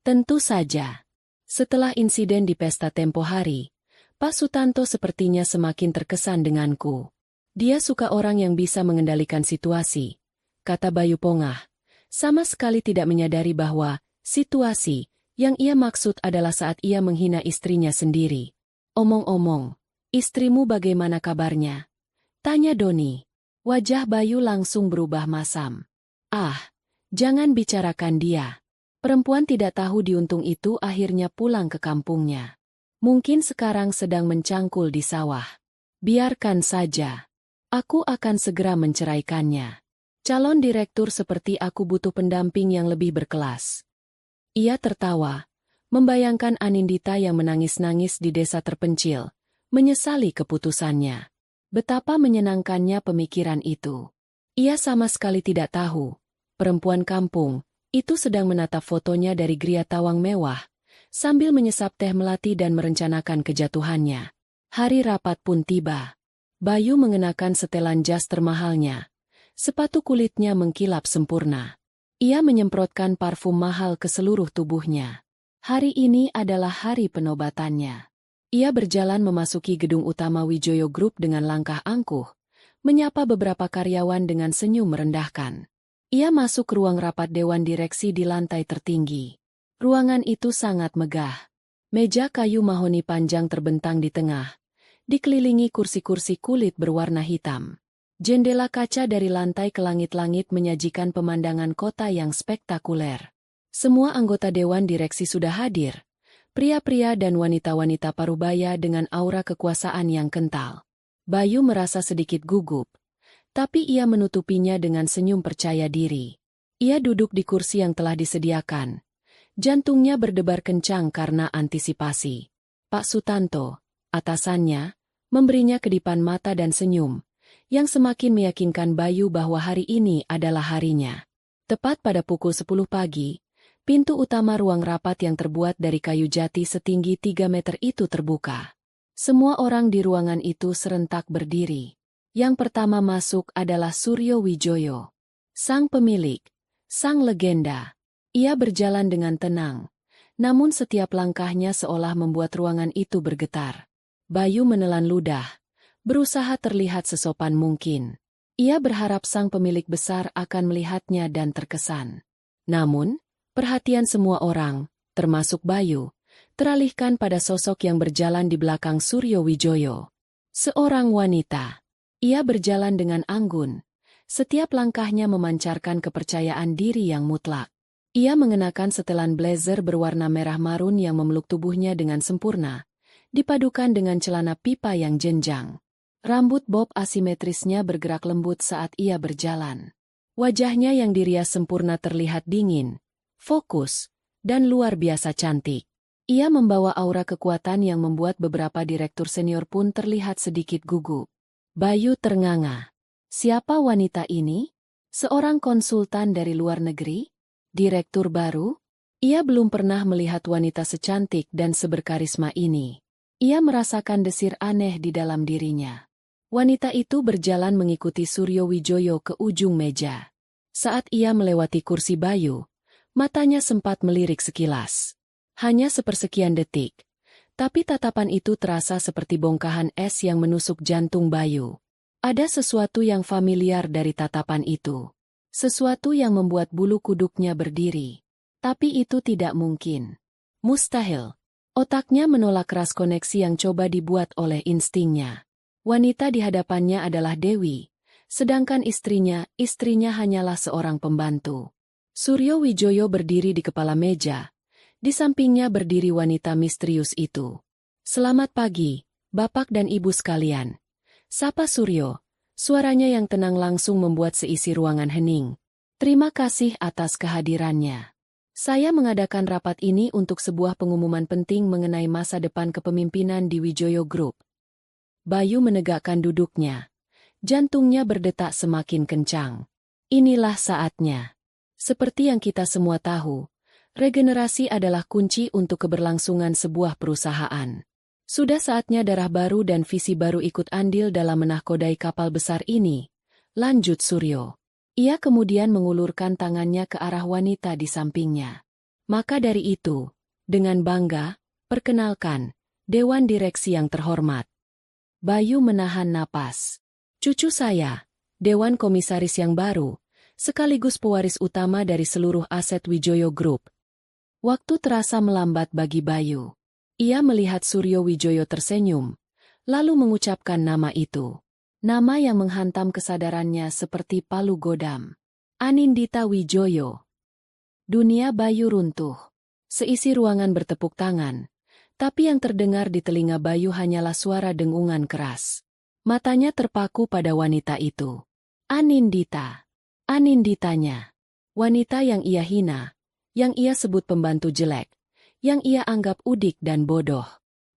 Tentu saja. Setelah insiden di pesta tempo hari, Pak Sutanto sepertinya semakin terkesan denganku. Dia suka orang yang bisa mengendalikan situasi, kata Bayu Pongah, sama sekali tidak menyadari bahwa situasi yang ia maksud adalah saat ia menghina istrinya sendiri. Omong-omong, istrimu bagaimana kabarnya? Tanya Doni. Wajah Bayu langsung berubah masam. Ah, jangan bicarakan dia. Perempuan tidak tahu diuntung itu akhirnya pulang ke kampungnya. Mungkin sekarang sedang mencangkul di sawah. Biarkan saja. Aku akan segera menceraikannya. Calon direktur seperti aku butuh pendamping yang lebih berkelas. Ia tertawa, membayangkan Anindita yang menangis-nangis di desa terpencil, menyesali keputusannya. Betapa menyenangkannya pemikiran itu. Ia sama sekali tidak tahu, perempuan kampung itu sedang menatap fotonya dari gria tawang mewah, sambil menyesap teh melati dan merencanakan kejatuhannya. Hari rapat pun tiba. Bayu mengenakan setelan jas termahalnya. Sepatu kulitnya mengkilap sempurna. Ia menyemprotkan parfum mahal ke seluruh tubuhnya. Hari ini adalah hari penobatannya. Ia berjalan memasuki gedung utama Wijoyo Group dengan langkah angkuh, menyapa beberapa karyawan dengan senyum merendahkan. Ia masuk ke ruang rapat Dewan Direksi di lantai tertinggi. Ruangan itu sangat megah. Meja kayu mahoni panjang terbentang di tengah, dikelilingi kursi-kursi kulit berwarna hitam. Jendela kaca dari lantai ke langit-langit menyajikan pemandangan kota yang spektakuler. Semua anggota Dewan Direksi sudah hadir. Pria-pria dan wanita-wanita parubaya dengan aura kekuasaan yang kental. Bayu merasa sedikit gugup, tapi ia menutupinya dengan senyum percaya diri. Ia duduk di kursi yang telah disediakan. Jantungnya berdebar kencang karena antisipasi. Pak Sutanto, atasannya, memberinya kedipan mata dan senyum, yang semakin meyakinkan Bayu bahwa hari ini adalah harinya. Tepat pada pukul 10 pagi, pintu utama ruang rapat yang terbuat dari kayu jati setinggi 3 meter itu terbuka. Semua orang di ruangan itu serentak berdiri. Yang pertama masuk adalah Suryo Wijoyo. Sang pemilik, sang legenda. Ia berjalan dengan tenang, namun setiap langkahnya seolah membuat ruangan itu bergetar. Bayu menelan ludah, berusaha terlihat sesopan mungkin. Ia berharap sang pemilik besar akan melihatnya dan terkesan. Namun, perhatian semua orang, termasuk Bayu, teralihkan pada sosok yang berjalan di belakang Suryo Wijoyo. Seorang wanita. Ia berjalan dengan anggun. Setiap langkahnya memancarkan kepercayaan diri yang mutlak. Ia mengenakan setelan blazer berwarna merah marun yang memeluk tubuhnya dengan sempurna, dipadukan dengan celana pipa yang jenjang. Rambut bob asimetrisnya bergerak lembut saat ia berjalan. Wajahnya yang dirias sempurna terlihat dingin, fokus, dan luar biasa cantik. Ia membawa aura kekuatan yang membuat beberapa direktur senior pun terlihat sedikit gugup. Bayu ternganga. Siapa wanita ini? Seorang konsultan dari luar negeri? Direktur baru? Ia belum pernah melihat wanita secantik dan seberkarisma ini. Ia merasakan desir aneh di dalam dirinya. Wanita itu berjalan mengikuti Suryo Wijoyo ke ujung meja. Saat ia melewati kursi Bayu, matanya sempat melirik sekilas. Hanya sepersekian detik, tapi tatapan itu terasa seperti bongkahan es yang menusuk jantung Bayu. Ada sesuatu yang familiar dari tatapan itu. Sesuatu yang membuat bulu kuduknya berdiri. Tapi itu tidak mungkin. Mustahil. Otaknya menolak keras koneksi yang coba dibuat oleh instingnya. Wanita di hadapannya adalah Dewi, sedangkan istrinya hanyalah seorang pembantu. Suryo Wijoyo berdiri di kepala meja. Di sampingnya berdiri wanita misterius itu. Selamat pagi, Bapak dan Ibu sekalian. Sapa Suryo. Suaranya yang tenang langsung membuat seisi ruangan hening. Terima kasih atas kehadirannya. Saya mengadakan rapat ini untuk sebuah pengumuman penting mengenai masa depan kepemimpinan di Wijoyo Group. Bayu menegakkan duduknya. Jantungnya berdetak semakin kencang. Inilah saatnya. Seperti yang kita semua tahu, regenerasi adalah kunci untuk keberlangsungan sebuah perusahaan. Sudah saatnya darah baru dan visi baru ikut andil dalam menahkodai kapal besar ini, lanjut Suryo. Ia kemudian mengulurkan tangannya ke arah wanita di sampingnya. Maka dari itu, dengan bangga, perkenalkan, Dewan Direksi yang terhormat. Bayu menahan napas. Cucu saya, Dewan Komisaris yang baru, sekaligus pewaris utama dari seluruh aset Wijoyo Group. Waktu terasa melambat bagi Bayu. Ia melihat Suryo Wijoyo tersenyum, lalu mengucapkan nama itu. Nama yang menghantam kesadarannya seperti palu godam. Anindita Wijoyo. Dunia Bayu runtuh. Seisi ruangan bertepuk tangan, tapi yang terdengar di telinga Bayu hanyalah suara dengungan keras. Matanya terpaku pada wanita itu. Anindita. Aninditanya. Wanita yang ia hina, yang ia sebut pembantu jelek, yang ia anggap udik dan bodoh.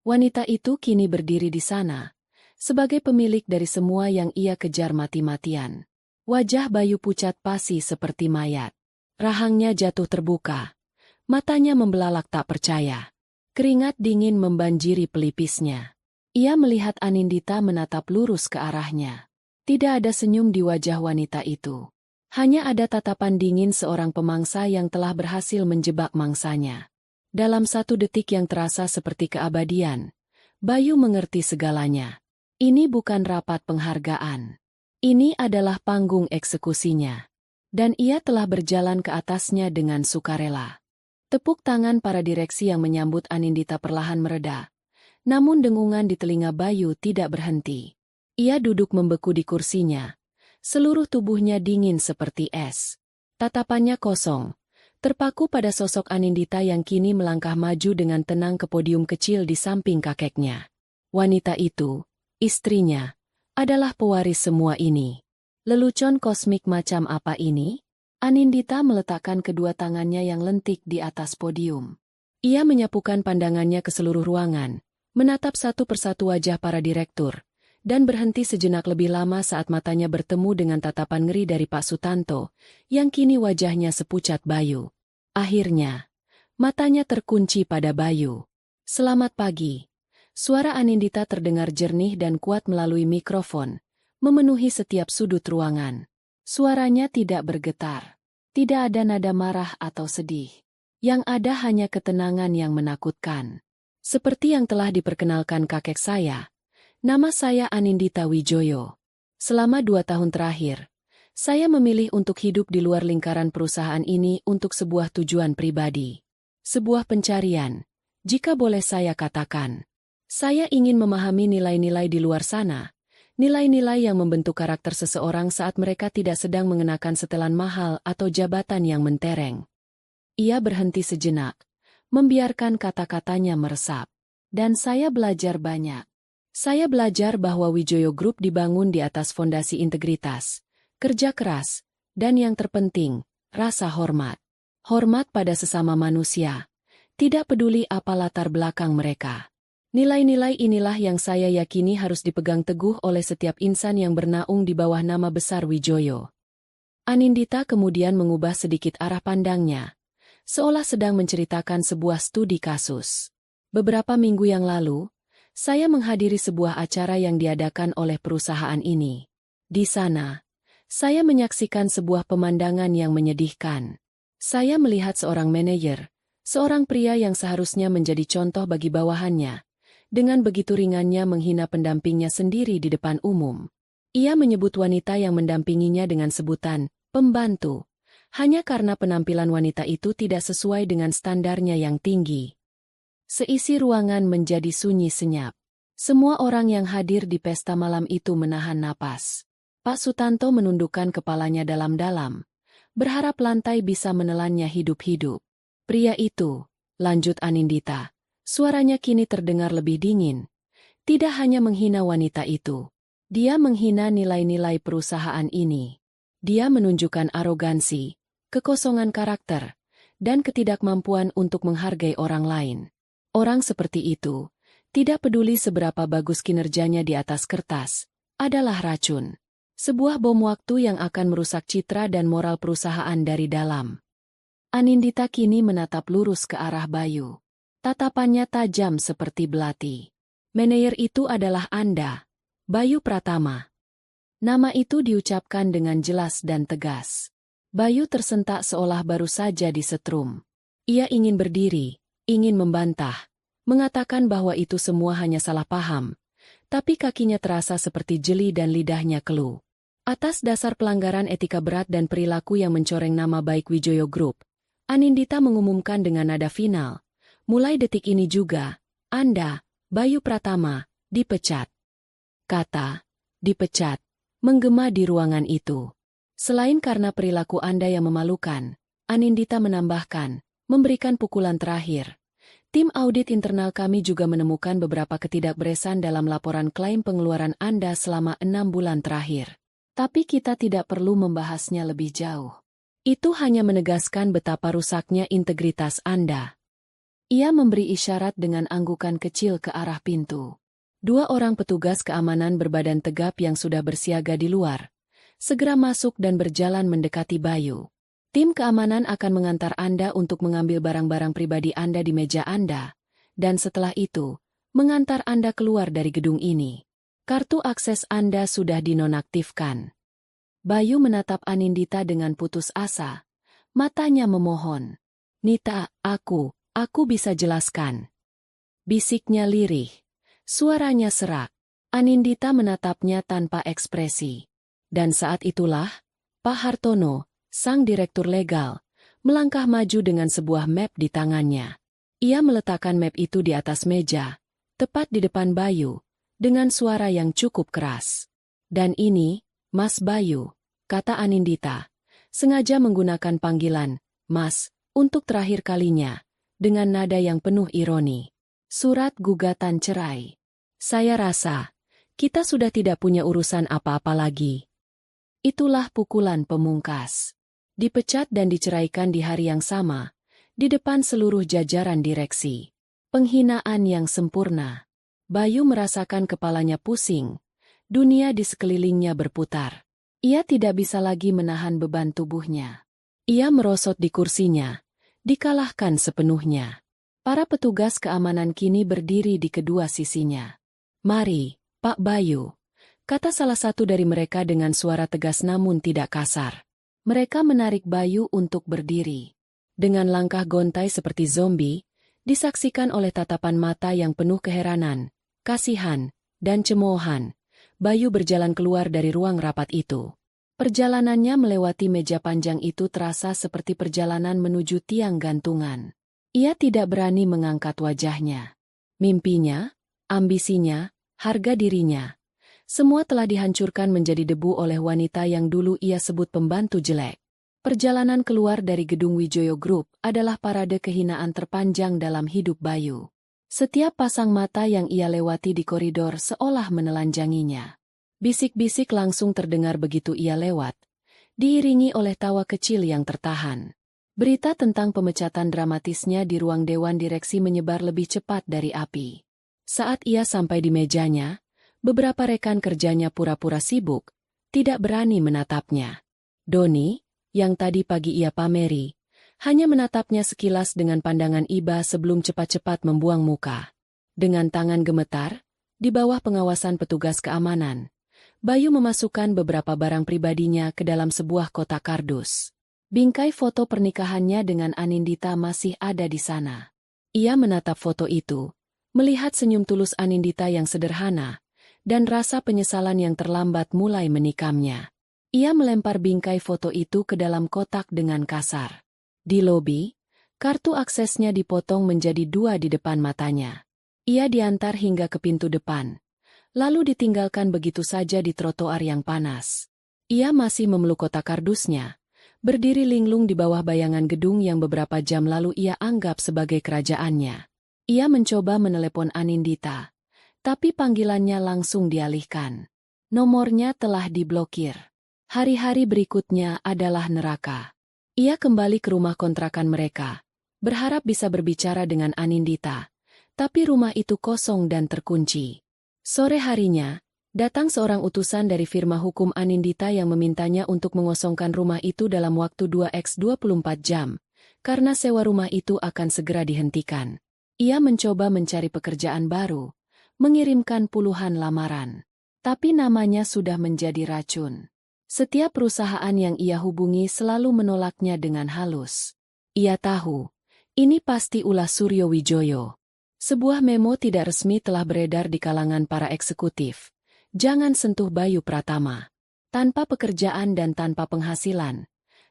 Wanita itu kini berdiri di sana, sebagai pemilik dari semua yang ia kejar mati-matian. Wajah Bayu pucat pasi seperti mayat. Rahangnya jatuh terbuka. Matanya membelalak tak percaya. Keringat dingin membanjiri pelipisnya. Ia melihat Anindita menatap lurus ke arahnya. Tidak ada senyum di wajah wanita itu. Hanya ada tatapan dingin seorang pemangsa yang telah berhasil menjebak mangsanya. Dalam satu detik yang terasa seperti keabadian, Bayu mengerti segalanya. Ini bukan rapat penghargaan. Ini adalah panggung eksekusinya. Dan ia telah berjalan ke atasnya dengan sukarela. Tepuk tangan para direksi yang menyambut Anindita perlahan mereda. Namun dengungan di telinga Bayu tidak berhenti. Ia duduk membeku di kursinya. Seluruh tubuhnya dingin seperti es. Tatapannya kosong. Terpaku pada sosok Anindita yang kini melangkah maju dengan tenang ke podium kecil di samping kakeknya. Wanita itu, istrinya, adalah pewaris semua ini. Lelucon kosmik macam apa ini? Anindita meletakkan kedua tangannya yang lentik di atas podium. Ia menyapukan pandangannya ke seluruh ruangan, menatap satu persatu wajah para direktur, dan berhenti sejenak lebih lama saat matanya bertemu dengan tatapan ngeri dari Pak Sutanto, yang kini wajahnya sepucat Bayu. Akhirnya, matanya terkunci pada Bayu. Selamat pagi. Suara Anindita terdengar jernih dan kuat melalui mikrofon, memenuhi setiap sudut ruangan. Suaranya tidak bergetar. Tidak ada nada marah atau sedih. Yang ada hanya ketenangan yang menakutkan. Seperti yang telah diperkenalkan kakek saya, nama saya Anindita Wijoyo. Selama 2 tahun terakhir, saya memilih untuk hidup di luar lingkaran perusahaan ini untuk sebuah tujuan pribadi. Sebuah pencarian, jika boleh saya katakan. Saya ingin memahami nilai-nilai di luar sana. Nilai-nilai yang membentuk karakter seseorang saat mereka tidak sedang mengenakan setelan mahal atau jabatan yang mentereng. Ia berhenti sejenak, membiarkan kata-katanya meresap. Dan saya belajar banyak. Saya belajar bahwa Wijoyo Group dibangun di atas fondasi integritas, kerja keras, dan yang terpenting, rasa hormat. Hormat pada sesama manusia. Tidak peduli apa latar belakang mereka. Nilai-nilai inilah yang saya yakini harus dipegang teguh oleh setiap insan yang bernaung di bawah nama besar Wijoyo. Anindita kemudian mengubah sedikit arah pandangnya, seolah sedang menceritakan sebuah studi kasus. Beberapa minggu yang lalu, saya menghadiri sebuah acara yang diadakan oleh perusahaan ini. Di sana, saya menyaksikan sebuah pemandangan yang menyedihkan. Saya melihat seorang manajer, seorang pria yang seharusnya menjadi contoh bagi bawahannya, dengan begitu ringannya menghina pendampingnya sendiri di depan umum. Ia menyebut wanita yang mendampinginya dengan sebutan pembantu, hanya karena penampilan wanita itu tidak sesuai dengan standarnya yang tinggi. Seisi ruangan menjadi sunyi senyap. Semua orang yang hadir di pesta malam itu menahan napas. Pak Sutanto menundukkan kepalanya dalam-dalam, berharap lantai bisa menelannya hidup-hidup. Pria itu, lanjut Anindita, suaranya kini terdengar lebih dingin, Tidak hanya menghina wanita itu. Dia menghina nilai-nilai perusahaan ini. Dia menunjukkan arogansi, kekosongan karakter, dan ketidakmampuan untuk menghargai orang lain. Orang seperti itu, tidak peduli seberapa bagus kinerjanya di atas kertas, adalah racun. Sebuah bom waktu yang akan merusak citra dan moral perusahaan dari dalam. Anindita kini menatap lurus ke arah Bayu. Tatapannya tajam seperti belati. Manajer itu adalah Anda, Bayu Pratama. Nama itu diucapkan dengan jelas dan tegas. Bayu tersentak seolah baru saja disetrum. Ia ingin berdiri, ingin membantah, mengatakan bahwa itu semua hanya salah paham, tapi kakinya terasa seperti jeli dan lidahnya keluh. Atas dasar pelanggaran etika berat dan perilaku yang mencoreng nama baik Wijoyo Group, Anindita mengumumkan dengan nada final, mulai detik ini juga, Anda, Bayu Pratama, dipecat. Kata, dipecat, menggema di ruangan itu. Selain karena perilaku Anda yang memalukan, Anindita menambahkan, memberikan pukulan terakhir. Tim audit internal kami juga menemukan beberapa ketidakberesan dalam laporan klaim pengeluaran Anda selama 6 bulan terakhir. Tapi kita tidak perlu membahasnya lebih jauh. Itu hanya menegaskan betapa rusaknya integritas Anda. Ia memberi isyarat dengan anggukan kecil ke arah pintu. 2 orang petugas keamanan berbadan tegap yang sudah bersiaga di luar, segera masuk dan berjalan mendekati Bayu. Tim keamanan akan mengantar Anda untuk mengambil barang-barang pribadi Anda di meja Anda, dan setelah itu, mengantar Anda keluar dari gedung ini. Kartu akses Anda sudah dinonaktifkan. Bayu menatap Anindita dengan putus asa. Matanya memohon. Nita, aku bisa jelaskan. Bisiknya lirih. Suaranya serak. Anindita menatapnya tanpa ekspresi. Dan saat itulah, Pak Hartono, sang direktur legal, melangkah maju dengan sebuah map di tangannya. Ia meletakkan map itu di atas meja, tepat di depan Bayu, dengan suara yang cukup keras. Dan ini, Mas Bayu, kata Anindita, sengaja menggunakan panggilan, Mas, untuk terakhir kalinya, dengan nada yang penuh ironi. Surat gugatan cerai. Saya rasa, kita sudah tidak punya urusan apa-apa lagi. Itulah pukulan pemungkas. Dipecat dan diceraikan di hari yang sama, di depan seluruh jajaran direksi. Penghinaan yang sempurna. Bayu merasakan kepalanya pusing, dunia di sekelilingnya berputar. Ia tidak bisa lagi menahan beban tubuhnya. Ia merosot di kursinya, dikalahkan sepenuhnya. Para petugas keamanan kini berdiri di kedua sisinya. Mari, Pak Bayu, kata salah satu dari mereka dengan suara tegas namun tidak kasar. Mereka menarik Bayu untuk berdiri. Dengan langkah gontai seperti zombie, disaksikan oleh tatapan mata yang penuh keheranan, kasihan, dan cemoohan, Bayu berjalan keluar dari ruang rapat itu. Perjalanannya melewati meja panjang itu terasa seperti perjalanan menuju tiang gantungan. Ia tidak berani mengangkat wajahnya. Mimpinya, ambisinya, harga dirinya, semua telah dihancurkan menjadi debu oleh wanita yang dulu ia sebut pembantu jelek. Perjalanan keluar dari gedung Wijoyo Group adalah parade kehinaan terpanjang dalam hidup Bayu. Setiap pasang mata yang ia lewati di koridor seolah menelanjanginya. Bisik-bisik langsung terdengar begitu ia lewat, diiringi oleh tawa kecil yang tertahan. Berita tentang pemecatan dramatisnya di ruang dewan direksi menyebar lebih cepat dari api. Saat ia sampai di mejanya, beberapa rekan kerjanya pura-pura sibuk, tidak berani menatapnya. Doni, yang tadi pagi ia pameri, hanya menatapnya sekilas dengan pandangan iba sebelum cepat-cepat membuang muka. Dengan tangan gemetar, di bawah pengawasan petugas keamanan, Bayu memasukkan beberapa barang pribadinya ke dalam sebuah kotak kardus. Bingkai foto pernikahannya dengan Anindita masih ada di sana. Ia menatap foto itu, melihat senyum tulus Anindita yang sederhana, dan rasa penyesalan yang terlambat mulai menikamnya. Ia melempar bingkai foto itu ke dalam kotak dengan kasar. Di lobi, kartu aksesnya dipotong menjadi 2 di depan matanya. Ia diantar hingga ke pintu depan, lalu ditinggalkan begitu saja di trotoar yang panas. Ia masih memeluk kotak kardusnya, berdiri linglung di bawah bayangan gedung yang beberapa jam lalu ia anggap sebagai kerajaannya. Ia mencoba menelepon Anindita, Tapi panggilannya langsung dialihkan. Nomornya telah diblokir. Hari-hari berikutnya adalah neraka. Ia kembali ke rumah kontrakan mereka, berharap bisa berbicara dengan Anindita. Tapi rumah itu kosong dan terkunci. Sore harinya, datang seorang utusan dari firma hukum Anindita yang memintanya untuk mengosongkan rumah itu dalam waktu 2x24 jam, karena sewa rumah itu akan segera dihentikan. Ia mencoba mencari pekerjaan baru, mengirimkan puluhan lamaran. Tapi namanya sudah menjadi racun. Setiap perusahaan yang ia hubungi selalu menolaknya dengan halus. Ia tahu, ini pasti ulah Suryo Wijoyo. Sebuah memo tidak resmi telah beredar di kalangan para eksekutif. Jangan sentuh Bayu Pratama. Tanpa pekerjaan dan tanpa penghasilan,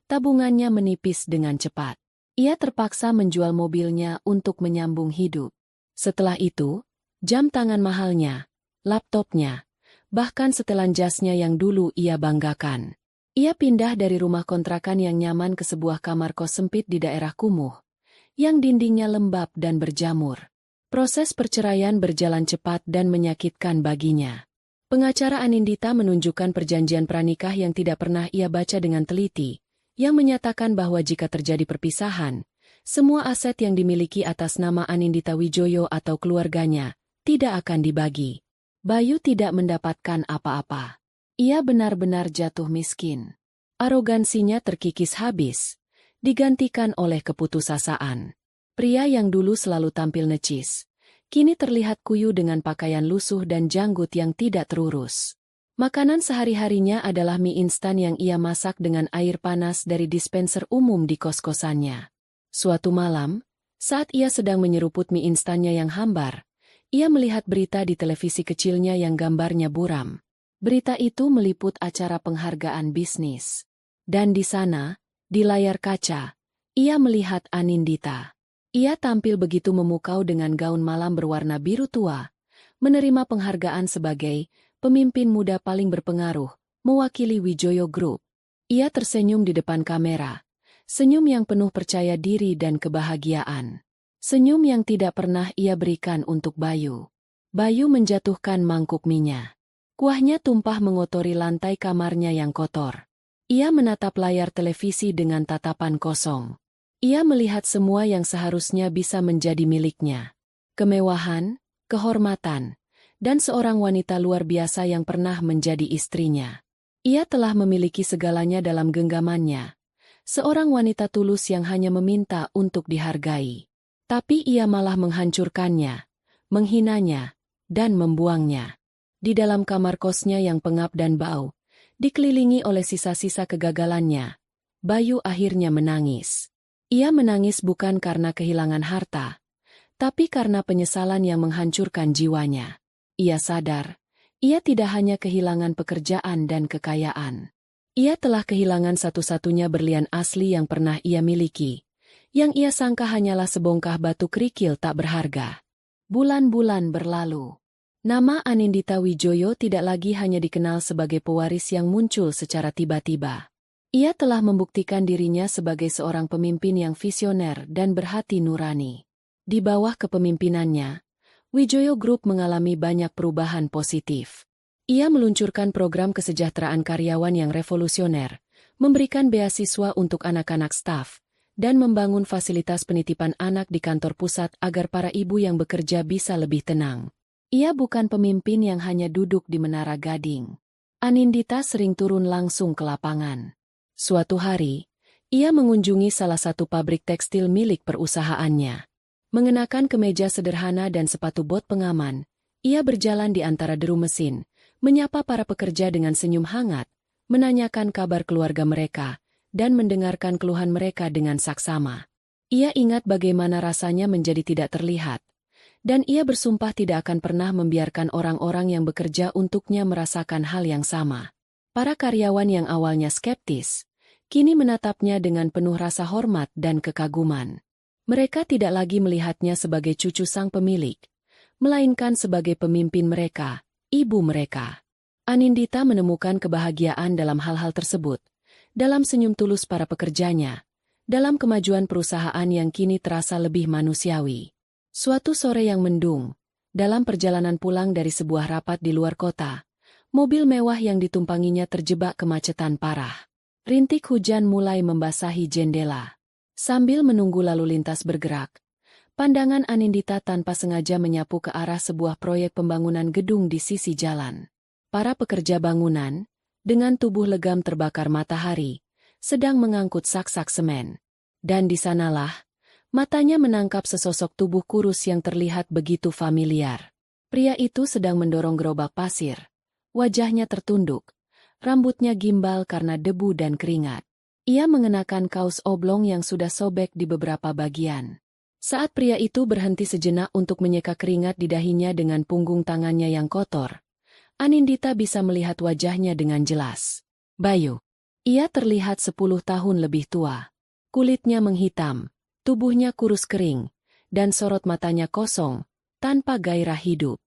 tabungannya menipis dengan cepat. Ia terpaksa menjual mobilnya untuk menyambung hidup. Setelah itu, jam tangan mahalnya, laptopnya, bahkan setelan jasnya yang dulu ia banggakan. Ia pindah dari rumah kontrakan yang nyaman ke sebuah kamar kos sempit di daerah kumuh, yang dindingnya lembab dan berjamur. Proses perceraian berjalan cepat dan menyakitkan baginya. Pengacara Anindita menunjukkan perjanjian pranikah yang tidak pernah ia baca dengan teliti, yang menyatakan bahwa jika terjadi perpisahan, semua aset yang dimiliki atas nama Anindita Wijoyo atau keluarganya tidak akan dibagi. Bayu tidak mendapatkan apa-apa. Ia benar-benar jatuh miskin. Arogansinya terkikis habis, digantikan oleh keputusasaan. Pria yang dulu selalu tampil necis, kini terlihat kuyu dengan pakaian lusuh dan janggut yang tidak terurus. Makanan sehari-harinya adalah mie instan yang ia masak dengan air panas dari dispenser umum di kos-kosannya. Suatu malam, saat ia sedang menyeruput mie instannya yang hambar, ia melihat berita di televisi kecilnya yang gambarnya buram. Berita itu meliput acara penghargaan bisnis. Dan di sana, di layar kaca, ia melihat Anindita. Ia tampil begitu memukau dengan gaun malam berwarna biru tua, menerima penghargaan sebagai pemimpin muda paling berpengaruh, mewakili Wijoyo Group. Ia tersenyum di depan kamera, senyum yang penuh percaya diri dan kebahagiaan. Senyum yang tidak pernah ia berikan untuk Bayu. Bayu menjatuhkan mangkuk minyak. Kuahnya tumpah mengotori lantai kamarnya yang kotor. Ia menatap layar televisi dengan tatapan kosong. Ia melihat semua yang seharusnya bisa menjadi miliknya. Kemewahan, kehormatan, dan seorang wanita luar biasa yang pernah menjadi istrinya. Ia telah memiliki segalanya dalam genggamannya. Seorang wanita tulus yang hanya meminta untuk dihargai. Tapi ia malah menghancurkannya, menghinanya, dan membuangnya. Di dalam kamar kosnya yang pengap dan bau, dikelilingi oleh sisa-sisa kegagalannya, Bayu akhirnya menangis. Ia menangis bukan karena kehilangan harta, tapi karena penyesalan yang menghancurkan jiwanya. Ia sadar, ia tidak hanya kehilangan pekerjaan dan kekayaan. Ia telah kehilangan satu-satunya berlian asli yang pernah ia miliki, yang ia sangka hanyalah sebongkah batu kerikil tak berharga. Bulan-bulan berlalu. Nama Anindita Wijoyo tidak lagi hanya dikenal sebagai pewaris yang muncul secara tiba-tiba. Ia telah membuktikan dirinya sebagai seorang pemimpin yang visioner dan berhati nurani. Di bawah kepemimpinannya, Wijoyo Group mengalami banyak perubahan positif. Ia meluncurkan program kesejahteraan karyawan yang revolusioner, memberikan beasiswa untuk anak-anak staf, dan membangun fasilitas penitipan anak di kantor pusat agar para ibu yang bekerja bisa lebih tenang. Ia bukan pemimpin yang hanya duduk di Menara Gading. Anindita sering turun langsung ke lapangan. Suatu hari, ia mengunjungi salah satu pabrik tekstil milik perusahaannya. Mengenakan kemeja sederhana dan sepatu bot pengaman, ia berjalan di antara deru mesin, menyapa para pekerja dengan senyum hangat, menanyakan kabar keluarga mereka, dan mendengarkan keluhan mereka dengan saksama. Ia ingat bagaimana rasanya menjadi tidak terlihat, dan ia bersumpah tidak akan pernah membiarkan orang-orang yang bekerja untuknya merasakan hal yang sama. Para karyawan yang awalnya skeptis, kini menatapnya dengan penuh rasa hormat dan kekaguman. Mereka tidak lagi melihatnya sebagai cucu sang pemilik, melainkan sebagai pemimpin mereka, ibu mereka. Anindita menemukan kebahagiaan dalam hal-hal tersebut, dalam senyum tulus para pekerjanya, dalam kemajuan perusahaan yang kini terasa lebih manusiawi. Suatu sore yang mendung, Dalam perjalanan pulang dari sebuah rapat di luar kota, mobil mewah yang ditumpanginya terjebak kemacetan parah. Rintik hujan mulai membasahi jendela. Sambil menunggu lalu lintas bergerak, pandangan Anindita tanpa sengaja menyapu ke arah sebuah proyek pembangunan gedung di sisi jalan. Para pekerja bangunan, dengan tubuh legam terbakar matahari, sedang mengangkut sak-sak semen. Dan di sanalah, matanya menangkap sesosok tubuh kurus yang terlihat begitu familiar. Pria itu sedang mendorong gerobak pasir. Wajahnya tertunduk, rambutnya gimbal karena debu dan keringat. Ia mengenakan kaos oblong yang sudah sobek di beberapa bagian. Saat pria itu berhenti sejenak untuk menyeka keringat di dahinya dengan punggung tangannya yang kotor, Anindita bisa melihat wajahnya dengan jelas. Bayu. Ia terlihat 10 tahun lebih tua. Kulitnya menghitam, tubuhnya kurus kering, dan sorot matanya kosong, tanpa gairah hidup.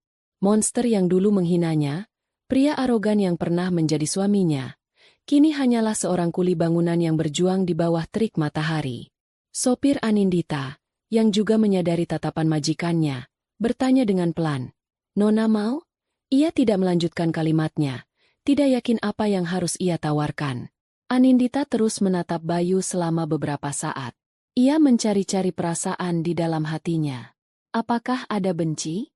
Monster yang dulu menghinanya, pria arogan yang pernah menjadi suaminya, kini hanyalah seorang kuli bangunan yang berjuang di bawah terik matahari. Sopir Anindita, yang juga menyadari tatapan majikannya, bertanya dengan pelan, "Nona mau?" Ia tidak melanjutkan kalimatnya, tidak yakin apa yang harus ia tawarkan. Anindita terus menatap Bayu selama beberapa saat. Ia mencari-cari perasaan di dalam hatinya. Apakah ada benci?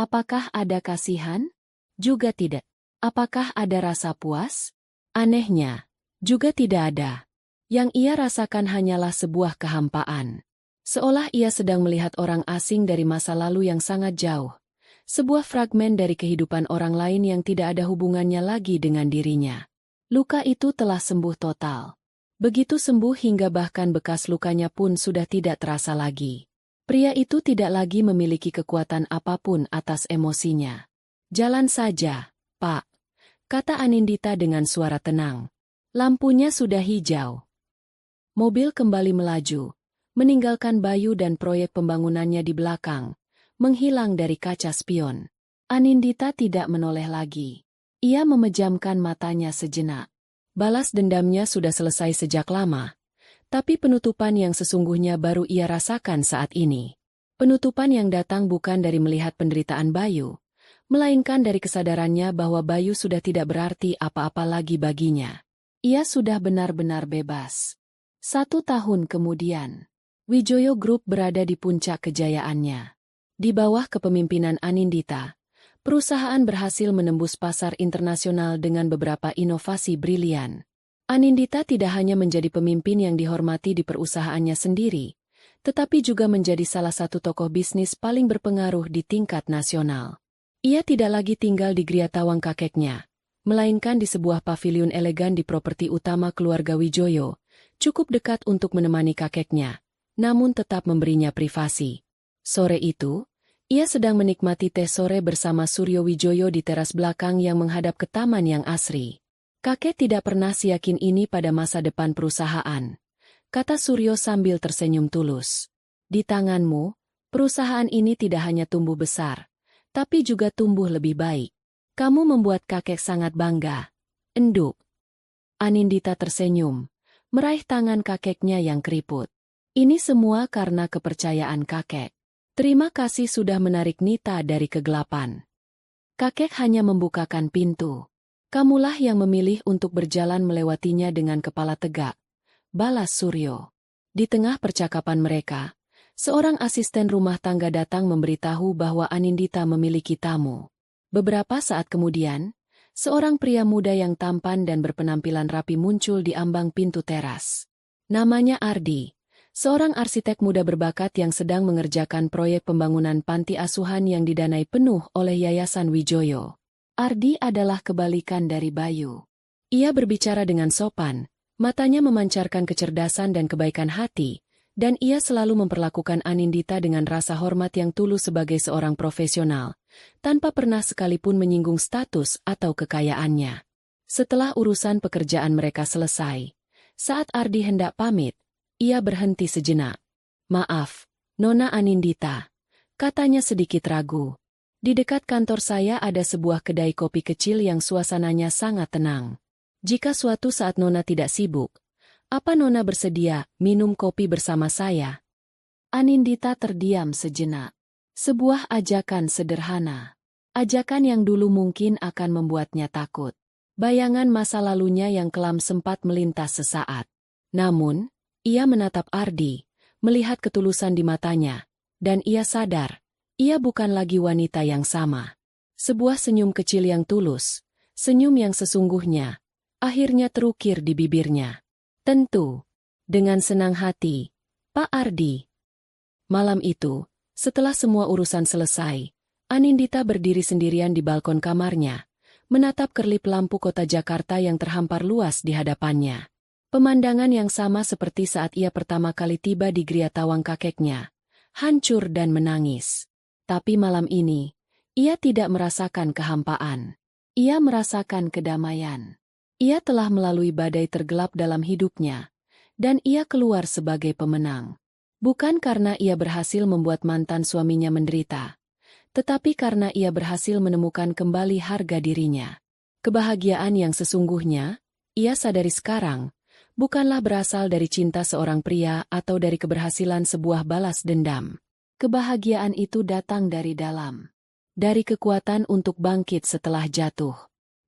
Apakah ada kasihan? Juga tidak. Apakah ada rasa puas? Anehnya, juga tidak ada. Yang ia rasakan hanyalah sebuah kehampaan. Seolah ia sedang melihat orang asing dari masa lalu yang sangat jauh. Sebuah fragmen dari kehidupan orang lain yang tidak ada hubungannya lagi dengan dirinya. Luka itu telah sembuh total. Begitu sembuh hingga bahkan bekas lukanya pun sudah tidak terasa lagi. Pria itu tidak lagi memiliki kekuatan apapun atas emosinya. "Jalan saja, Pak," kata Anindita dengan suara tenang. Lampunya sudah hijau. Mobil kembali melaju, meninggalkan Bayu dan proyek pembangunannya di belakang, menghilang dari kaca spion. Anindita tidak menoleh lagi. Ia memejamkan matanya sejenak. Balas dendamnya sudah selesai sejak lama, tapi penutupan yang sesungguhnya baru ia rasakan saat ini. Penutupan yang datang bukan dari melihat penderitaan Bayu, melainkan dari kesadarannya bahwa Bayu sudah tidak berarti apa-apa lagi baginya. Ia sudah benar-benar bebas. 1 tahun kemudian, Wijoyo Group berada di puncak kejayaannya. Di bawah kepemimpinan Anindita, perusahaan berhasil menembus pasar internasional dengan beberapa inovasi brilian. Anindita tidak hanya menjadi pemimpin yang dihormati di perusahaannya sendiri, tetapi juga menjadi salah satu tokoh bisnis paling berpengaruh di tingkat nasional. Ia tidak lagi tinggal di Gria Tawang kakeknya, melainkan di sebuah paviliun elegan di properti utama keluarga Wijoyo, cukup dekat untuk menemani kakeknya, namun tetap memberinya privasi. Sore itu, ia sedang menikmati teh sore bersama Suryo Wijoyo di teras belakang yang menghadap ke taman yang asri. "Kakek tidak pernah seyakin ini pada masa depan perusahaan," kata Suryo sambil tersenyum tulus. "Di tanganmu, perusahaan ini tidak hanya tumbuh besar, tapi juga tumbuh lebih baik. Kamu membuat kakek sangat bangga." "Enduk." Anindita tersenyum, meraih tangan kakeknya yang keriput. "Ini semua karena kepercayaan kakek. Terima kasih sudah menarik Nita dari kegelapan. Kakek hanya membukakan pintu. Kamulah yang memilih untuk berjalan melewatinya dengan kepala tegak," balas Suryo. Di tengah percakapan mereka, seorang asisten rumah tangga datang memberitahu bahwa Anindita memiliki tamu. Beberapa saat kemudian, seorang pria muda yang tampan dan berpenampilan rapi muncul di ambang pintu teras. Namanya Ardi. Seorang arsitek muda berbakat yang sedang mengerjakan proyek pembangunan panti asuhan yang didanai penuh oleh Yayasan Wijoyo. Ardi adalah kebalikan dari Bayu. Ia berbicara dengan sopan, matanya memancarkan kecerdasan dan kebaikan hati, dan ia selalu memperlakukan Anindita dengan rasa hormat yang tulus sebagai seorang profesional, tanpa pernah sekalipun menyinggung status atau kekayaannya. Setelah urusan pekerjaan mereka selesai, saat Ardi hendak pamit, ia berhenti sejenak. "Maaf, Nona Anindita," katanya sedikit ragu. "Di dekat kantor saya ada sebuah kedai kopi kecil yang suasananya sangat tenang. Jika suatu saat Nona tidak sibuk, apa Nona bersedia minum kopi bersama saya?" Anindita terdiam sejenak. Sebuah ajakan sederhana. Ajakan yang dulu mungkin akan membuatnya takut. Bayangan masa lalunya yang kelam sempat melintas sesaat. Namun, ia menatap Ardi, melihat ketulusan di matanya, dan ia sadar, ia bukan lagi wanita yang sama. Sebuah senyum kecil yang tulus, senyum yang sesungguhnya, akhirnya terukir di bibirnya. Tentu, dengan senang hati, Pak Ardi. Malam itu, setelah semua urusan selesai, Anindita berdiri sendirian di balkon kamarnya, menatap kerlip lampu kota Jakarta yang terhampar luas di hadapannya. Pemandangan yang sama seperti saat ia pertama kali tiba di Gria Tawang kakeknya, hancur dan menangis. Tapi malam ini, ia tidak merasakan kehampaan. Ia merasakan kedamaian. Ia telah melalui badai tergelap dalam hidupnya, dan ia keluar sebagai pemenang. Bukan karena ia berhasil membuat mantan suaminya menderita, tetapi karena ia berhasil menemukan kembali harga dirinya. Kebahagiaan yang sesungguhnya, ia sadari sekarang, bukanlah berasal dari cinta seorang pria atau dari keberhasilan sebuah balas dendam. Kebahagiaan itu datang dari dalam. Dari kekuatan untuk bangkit setelah jatuh.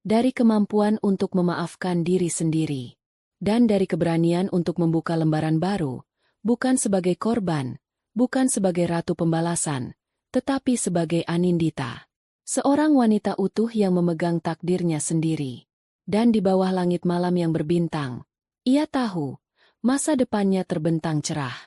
Dari kemampuan untuk memaafkan diri sendiri. Dan dari keberanian untuk membuka lembaran baru, bukan sebagai korban, bukan sebagai ratu pembalasan, tetapi sebagai Anindita. Seorang wanita utuh yang memegang takdirnya sendiri. Dan di bawah langit malam yang berbintang, ia tahu, masa depannya terbentang cerah.